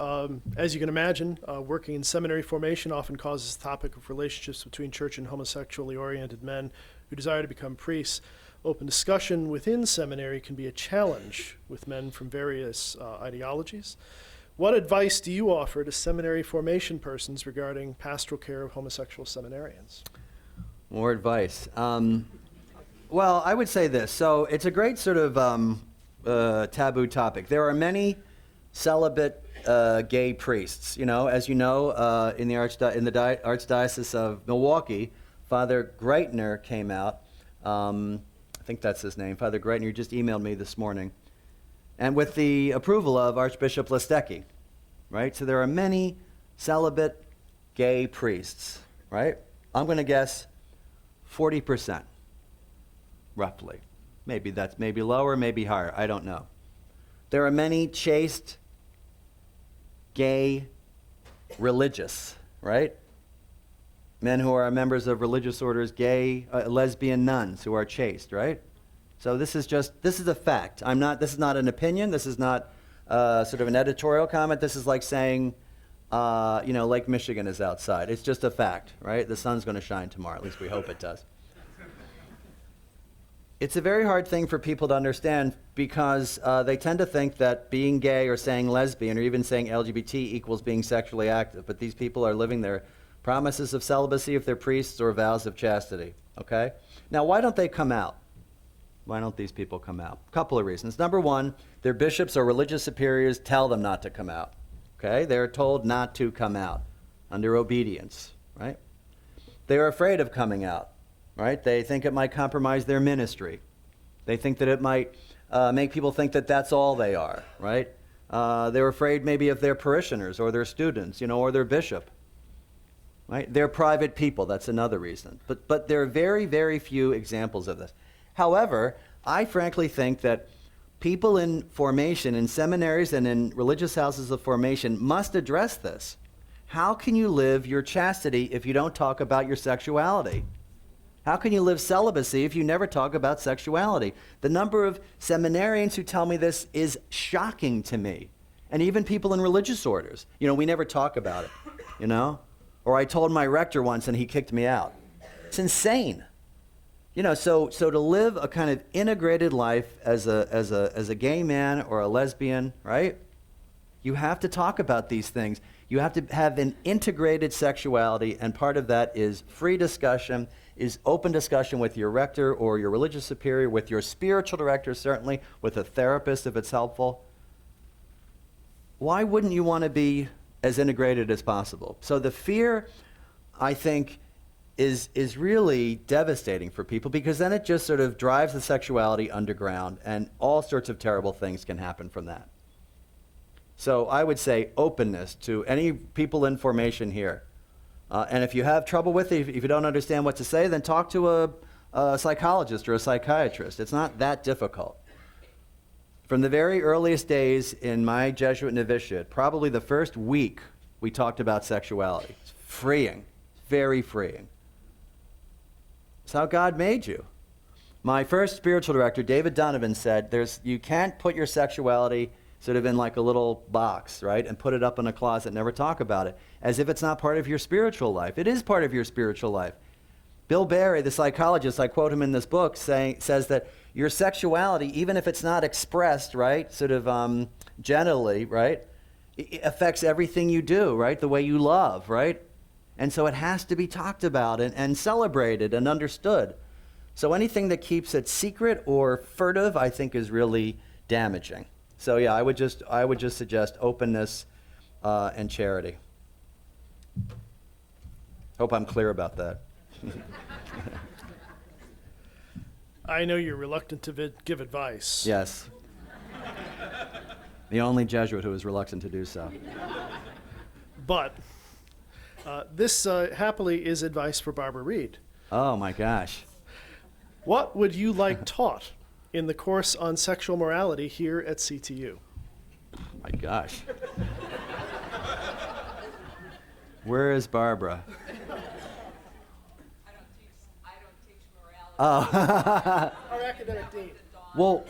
As you can imagine, working in seminary formation often causes the topic of relationships between church and homosexually oriented men who desire to become priests. Open discussion within seminary can be a challenge with men from various ideologies. What advice do you offer to seminary formation persons regarding pastoral care of homosexual seminarians? More advice. Well, I would say this. So it's a great sort of taboo topic. There are many celibate gay priests. As you know, in the Archdiocese of Milwaukee, Father Greitner came out. I think that's his name. Father Greitner just emailed me this morning. And with the approval of Archbishop Listecki, right? So there are many celibate gay priests, right? I'm going to guess 40%, roughly. Maybe that's maybe lower, maybe higher. I don't know. There are many chaste gay religious, right? Men who are members of religious orders, gay, lesbian nuns who are chaste, right? So this is a fact. This is not an opinion. This is not sort of an editorial comment. This is like saying, Lake Michigan is outside. It's just a fact, right? The sun's going to shine tomorrow. At least we hope it does. It's a very hard thing for people to understand because they tend to think that being gay or saying lesbian or even saying LGBT equals being sexually active. But these people are living their promises of celibacy if they're priests or vows of chastity, okay? Now, why don't they come out? Why don't these people come out? A couple of reasons. Number one, their bishops or religious superiors tell them not to come out, okay? They're told not to come out under obedience, right? They're afraid of coming out. Right? They think it might compromise their ministry. They think that it might make people think that that's all they are, right? They're afraid maybe of their parishioners or their students, or their bishop, right? They're private people. That's another reason. But there are very, very few examples of this. However, I frankly think that people in formation, in seminaries and in religious houses of formation must address this. How can you live your chastity if you don't talk about your sexuality? How can you live celibacy if you never talk about sexuality? The number of seminarians who tell me this is shocking to me. And even people in religious orders. We never talk about it, Or I told my rector once and he kicked me out. It's insane. So to live a kind of integrated life as a gay man or a lesbian, right? You have to talk about these things. You have to have an integrated sexuality, and part of that is free discussion, is open discussion with your rector or your religious superior, with your spiritual director, certainly, with a therapist if it's helpful. Why wouldn't you want to be as integrated as possible? So the fear, I think, is really devastating for people because then it just sort of drives the sexuality underground and all sorts of terrible things can happen from that. So I would say openness to any people in formation here. And if you have trouble with it, if you don't understand what to say, then talk to a psychologist or a psychiatrist. It's not that difficult. From the very earliest days in my Jesuit novitiate, probably the first week, we talked about sexuality. It's freeing, very freeing. It's how God made you. My first spiritual director, David Donovan, said, you can't put your sexuality sort of in like a little box, right, and put it up in a closet, never talk about it, as if it's not part of your spiritual life. It is part of your spiritual life. Bill Barry, the psychologist, I quote him in this book, says that your sexuality, even if it's not expressed, right, sort of genitally, right, it affects everything you do, right, the way you love, right? And so it has to be talked about and celebrated and understood. So anything that keeps it secret or furtive, I think, is really damaging. So yeah, I would just suggest openness and charity. Hope I'm clear about that. I know you're reluctant to give advice. Yes. The only Jesuit who is reluctant to do so. But this happily is advice for Barbara Reed. Oh my gosh. What would you like taught in the course on sexual morality here at CTU? My gosh. Where is Barbara? I don't Oh. Our academic dean. Well,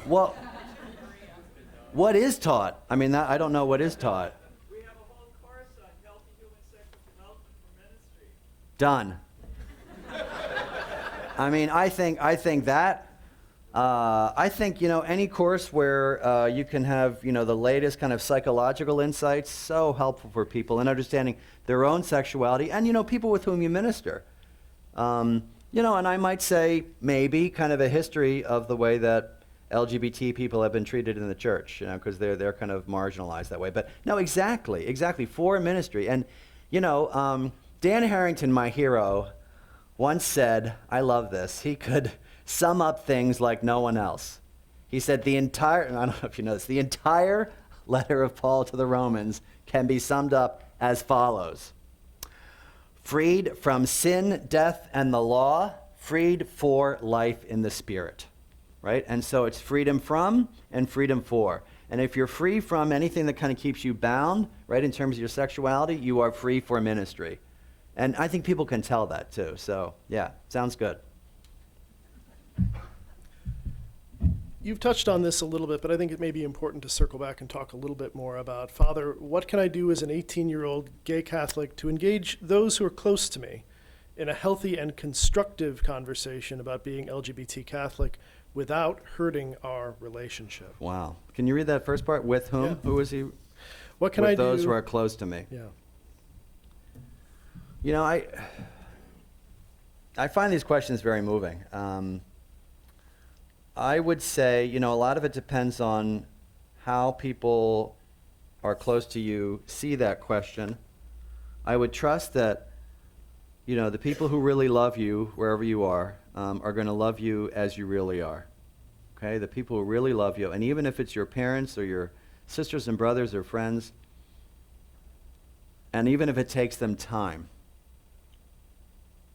what is taught? I mean, I don't know what is taught. We have a whole course on healthy human sexual development for ministry. Done. I mean, I think, any course where you can have, the latest kind of psychological insights, so helpful for people in understanding their own sexuality and, people with whom you minister. And I might say maybe kind of a history of the way that LGBT people have been treated in the church, because they're kind of marginalized that way. But no, exactly, for ministry. And, Dan Harrington, my hero, once said, I love this, he could sum up things like no one else. He said I don't know if you know this, the entire letter of Paul to the Romans can be summed up as follows. Freed from sin, death, and the law, freed for life in the Spirit. Right? And so it's freedom from and freedom for. And if you're free from anything that kind of keeps you bound, right, in terms of your sexuality, you are free for ministry. And I think people can tell that too. So, yeah, sounds good. You've touched on this a little bit, but I think it may be important to circle back and talk a little bit more about, Father, what can I do as an 18-year-old gay Catholic to engage those who are close to me in a healthy and constructive conversation about being LGBT Catholic without hurting our relationship? Wow. Can you read that first part? With whom? Yeah. Who is he? What can I With do? those who are close to me. Yeah. I find these questions very moving. I would say, a lot of it depends on how people are close to you see that question. I would trust that, the people who really love you, wherever you are going to love you as you really are. Okay? The people who really love you, and even if it's your parents or your sisters and brothers or friends, and even if it takes them time,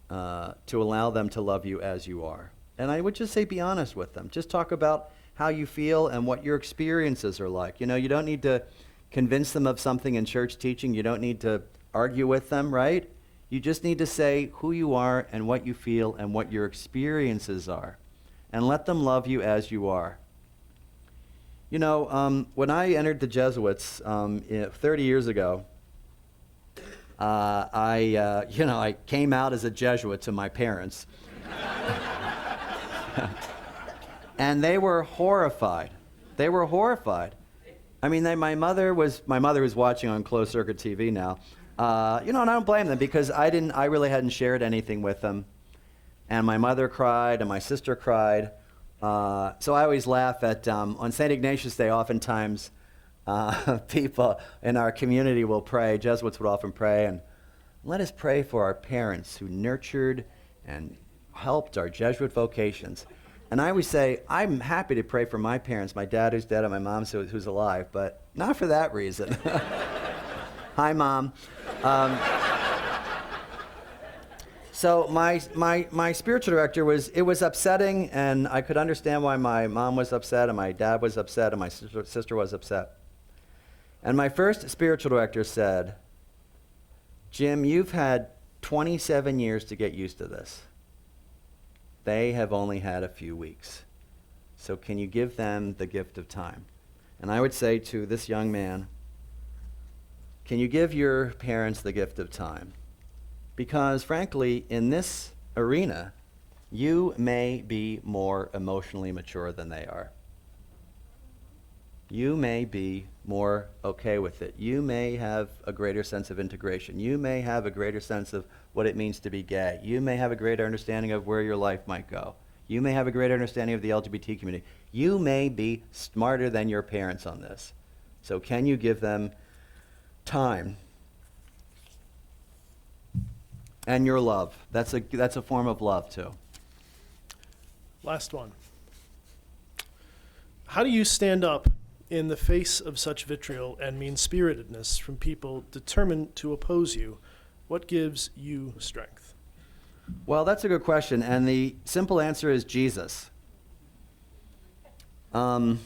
to allow them to love you as you are. And I would just say be honest with them. Just talk about how you feel and what your experiences are like. You don't need to convince them of something in church teaching. You don't need to argue with them, right? You just need to say who you are and what you feel and what your experiences are. And let them love you as you are. When I entered the Jesuits 30 years ago, I came out as a Jesuit to my parents. And they were horrified. I mean, my mother was watching on closed circuit TV now. And I don't blame them because I really hadn't shared anything with them. And my mother cried and my sister cried. So I always laugh at, on St. Ignatius Day, oftentimes, people in our community will pray, Jesuits would often pray, and let us pray for our parents who nurtured and helped our Jesuit vocations. And I always say, I'm happy to pray for my parents, my dad who's dead and my mom who's alive, but not for that reason. Hi, Mom. So my spiritual director it was upsetting, and I could understand why my mom was upset and my dad was upset and my sister was upset. And my first spiritual director said, Jim, you've had 27 years to get used to this. They have only had a few weeks. So can you give them the gift of time? And I would say to this young man, can you give your parents the gift of time? Because frankly, in this arena, you may be more emotionally mature than they are. You may be more okay with it. You may have a greater sense of integration. You may have a greater sense of what it means to be gay. You may have a greater understanding of where your life might go. You may have a greater understanding of the LGBT community. You may be smarter than your parents on this. So can you give them time and your love? That's a form of love too. Last one. How do you stand up in the face of such vitriol and mean-spiritedness from people determined to oppose you? What gives you strength? Well, that's a good question, and the simple answer is Jesus. So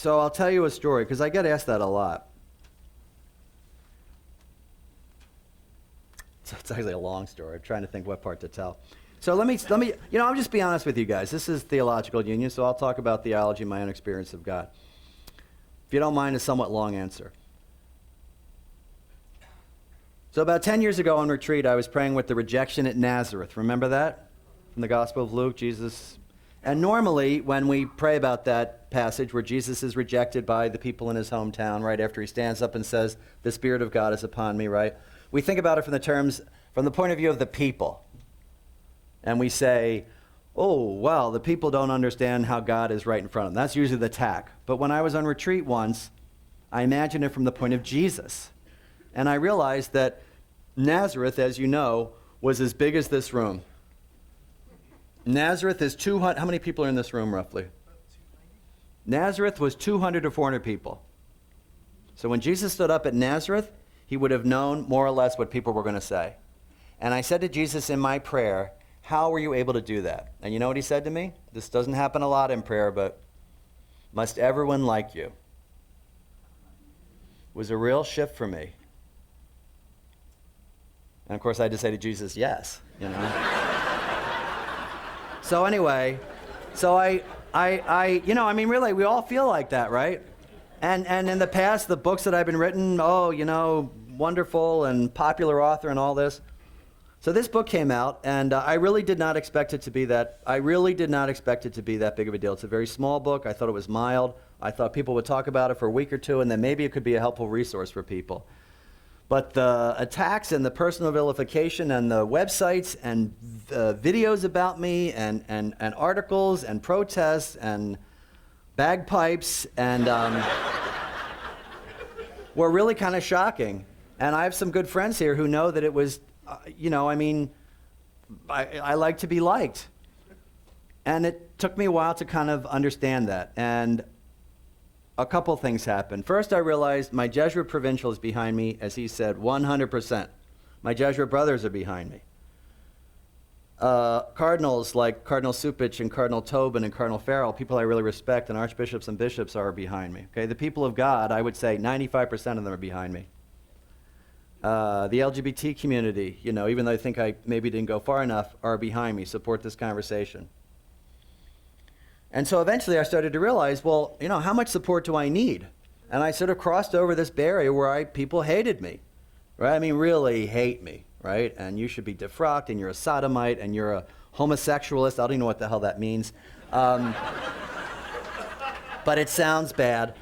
I'll tell you a story, because I get asked that a lot. It's actually a long story. I'm trying to think what part to tell. So let me, I'll just be honest with you guys. This is Theological Union, so I'll talk about theology, my own experience of God. If you don't mind, a somewhat long answer. So about 10 years ago on retreat, I was praying with the rejection at Nazareth. Remember that? From the Gospel of Luke, Jesus. And normally, when we pray about that passage where Jesus is rejected by the people in his hometown, right after he stands up and says, "The Spirit of God is upon me," right? We think about it from the point of view of the people. And we say, oh, well, the people don't understand how God is right in front of them. That's usually the tack. But when I was on retreat once, I imagined it from the point of Jesus. And I realized that Nazareth, as you know, was as big as this room. Nazareth is 200. How many people are in this room, roughly? Nazareth was 200 or 400 people. So when Jesus stood up at Nazareth, he would have known more or less what people were going to say. And I said to Jesus in my prayer, how were you able to do that? And you know what he said to me? This doesn't happen a lot in prayer, but must everyone like you? It was a real shift for me. And of course I had to say to Jesus, yes, you know. So anyway, really, we all feel like that, right? And in the past, the books that I've been written, wonderful and popular author and all this. So this book came out, and I really did not expect it to be that. I really did not expect it to be that big of a deal. It's a very small book. I thought it was mild. I thought people would talk about it for a week or two, and then maybe it could be a helpful resource for people. But the attacks and the personal vilification and the websites and videos about me and articles and protests and bagpipes and were really kind of shocking. And I have some good friends here who know that it was, I like to be liked. And it took me a while to kind of understand that. And a couple things happened. First, I realized my Jesuit provincial is behind me, as he said, 100%. My Jesuit brothers are behind me. Cardinals like Cardinal Supich and Cardinal Tobin and Cardinal Farrell, people I really respect, and archbishops and bishops are behind me. Okay, the people of God, I would say 95% of them are behind me. The LGBT community, even though I think I maybe didn't go far enough, are behind me, support this conversation. And so eventually I started to realize, well, how much support do I need? And I sort of crossed over this barrier where people hated me, right? I mean, really hate me, right? And you should be defrocked, and you're a sodomite, and you're a homosexualist. I don't even know what the hell that means. But it sounds bad.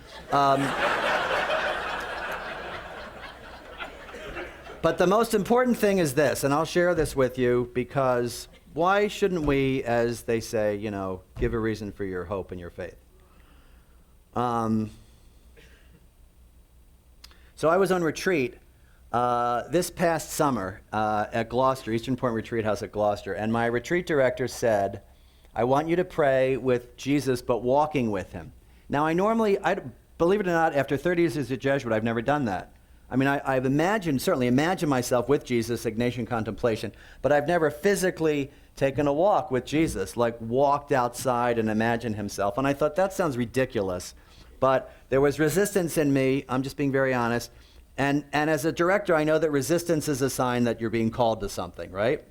But the most important thing is this, and I'll share this with you because why shouldn't we, as they say, give a reason for your hope and your faith? So I was on retreat this past summer at Gloucester, Eastern Point Retreat House at Gloucester, and my retreat director said, I want you to pray with Jesus, but walking with him. Now, believe it or not, after 30 years as a Jesuit, I've never done that. I mean, I've certainly imagined myself with Jesus, Ignatian contemplation, but I've never physically taken a walk with Jesus, like walked outside and imagined himself. And I thought, that sounds ridiculous. But there was resistance in me, I'm just being very honest. And as a director, I know that resistance is a sign that you're being called to something, right?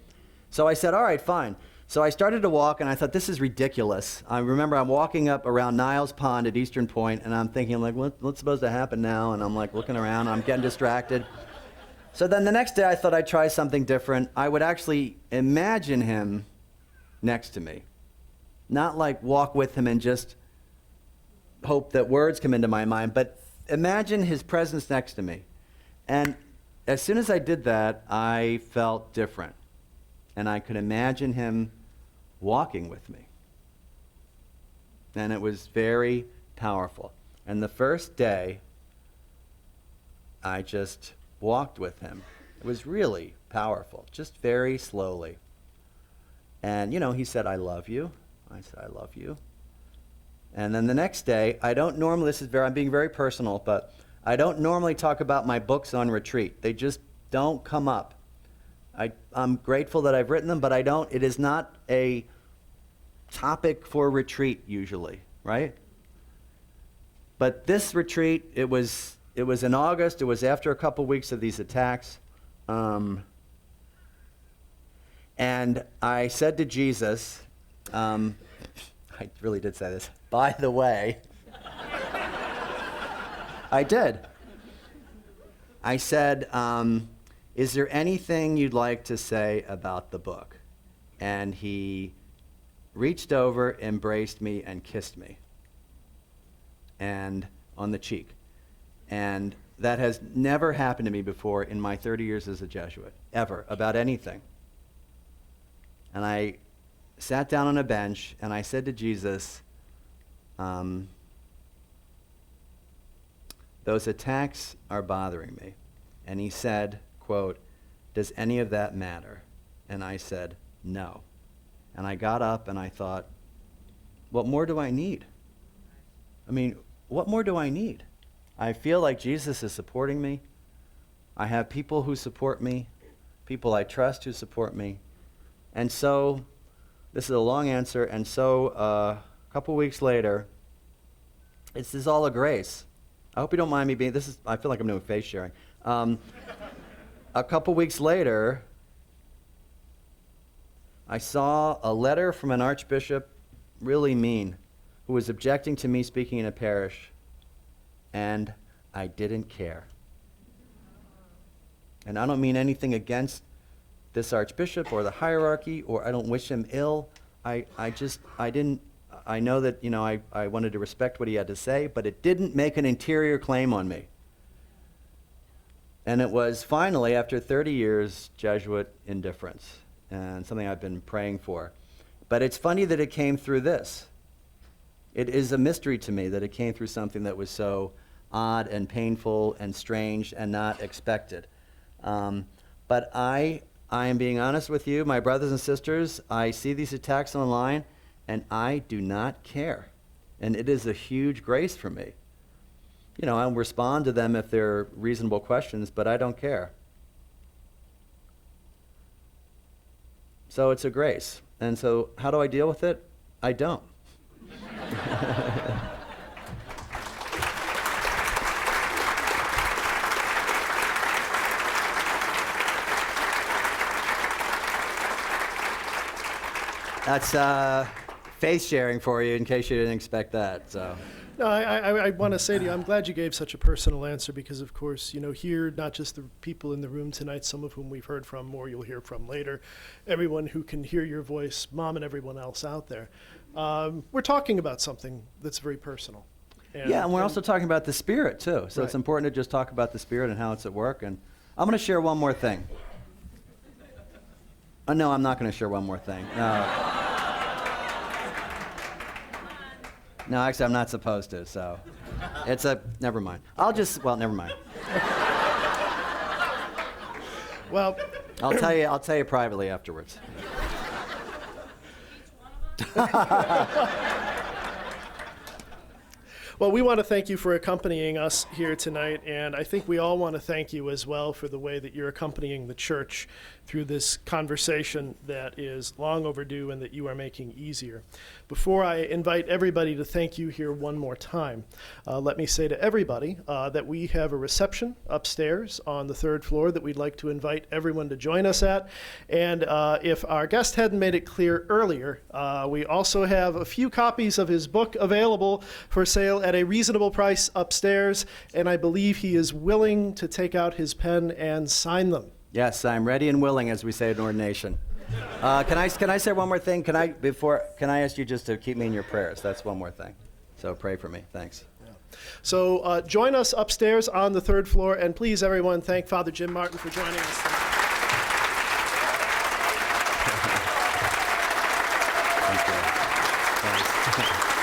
So I said, all right, fine. So I started to walk, and I thought, this is ridiculous. I remember I'm walking up around Niles Pond at Eastern Point, and I'm thinking, what's supposed to happen now? And I'm looking around, I'm getting distracted. So then the next day, I thought I'd try something different. I would actually imagine him next to me. Not walk with him and just hope that words come into my mind, but imagine his presence next to me. And as soon as I did that, I felt different. And I could imagine him walking with me. And it was very powerful. And the first day, I just walked with him. It was really powerful, just very slowly. And, he said, I love you. I said, I love you. And then the next day, I'm being very personal, but I don't normally talk about my books on retreat. They just don't come up. I'm grateful that I've written them, but it is not a topic for retreat usually, right? But this retreat, it was in August. It was after a couple weeks of these attacks. And And I said to Jesus, I really did say this, by the way, I did. I said, is there anything you'd like to say about the book? And he reached over, embraced me, and kissed me, and on the cheek. And that has never happened to me before in my 30 years as a Jesuit, ever, about anything. And I sat down on a bench, and I said to Jesus, those attacks are bothering me. And he said, quote, does any of that matter? And I said, no. And I got up and I thought, what more do I need? I mean, what more do I need? I feel like Jesus is supporting me. I have people who support me, people I trust who support me. And so, this is a long answer, and so a couple weeks later, this is all a grace. I hope you don't mind me being, I feel like I'm doing face sharing. A couple weeks later, I saw a letter from an archbishop, really mean, who was objecting to me speaking in a parish, and I didn't care. And I don't mean anything against this archbishop or the hierarchy, or I don't wish him ill. I know that, I wanted to respect what he had to say, but it didn't make an interior claim on me. And it was finally, after 30 years, Jesuit indifference, and something I've been praying for. But it's funny that it came through this. It is a mystery to me that it came through something that was so odd and painful and strange and not expected. But I am being honest with you, my brothers and sisters. I see these attacks online, and I do not care. And it is a huge grace for me. I'll respond to them if they're reasonable questions, but I don't care. So it's a grace. And so how do I deal with it? I don't. That's faith sharing for you in case you didn't expect that. So. No, I want to say to you, I'm glad you gave such a personal answer because, of course, here, not just the people in the room tonight, some of whom we've heard from, more you'll hear from later, everyone who can hear your voice, Mom and everyone else out there. We're talking about something that's very personal. And we're also talking about the Spirit, too. So Right. It's important to just talk about the Spirit and how it's at work. And I'm going to share one more thing. Oh, no, I'm not going to share one more thing. No, actually, I'm not supposed to, so never mind. Never mind. Well, I'll tell you privately afterwards. Well, we want to thank you for accompanying us here tonight, and I think we all want to thank you as well for the way that you're accompanying the church through this conversation that is long overdue and that you are making easier. Before I invite everybody to thank you here one more time, let me say to everybody that we have a reception upstairs on the 3rd floor that we'd like to invite everyone to join us at. And if our guest hadn't made it clear earlier, we also have a few copies of his book available for sale at a reasonable price upstairs, and I believe he is willing to take out his pen and sign them. Yes, I'm ready and willing, as we say in ordination. Can I say one more thing? Can I ask you just to keep me in your prayers? That's one more thing. So pray for me. Thanks. So join us upstairs on the 3rd floor, and please, everyone, thank Father Jim Martin for joining us tonight. Thank you. Thanks.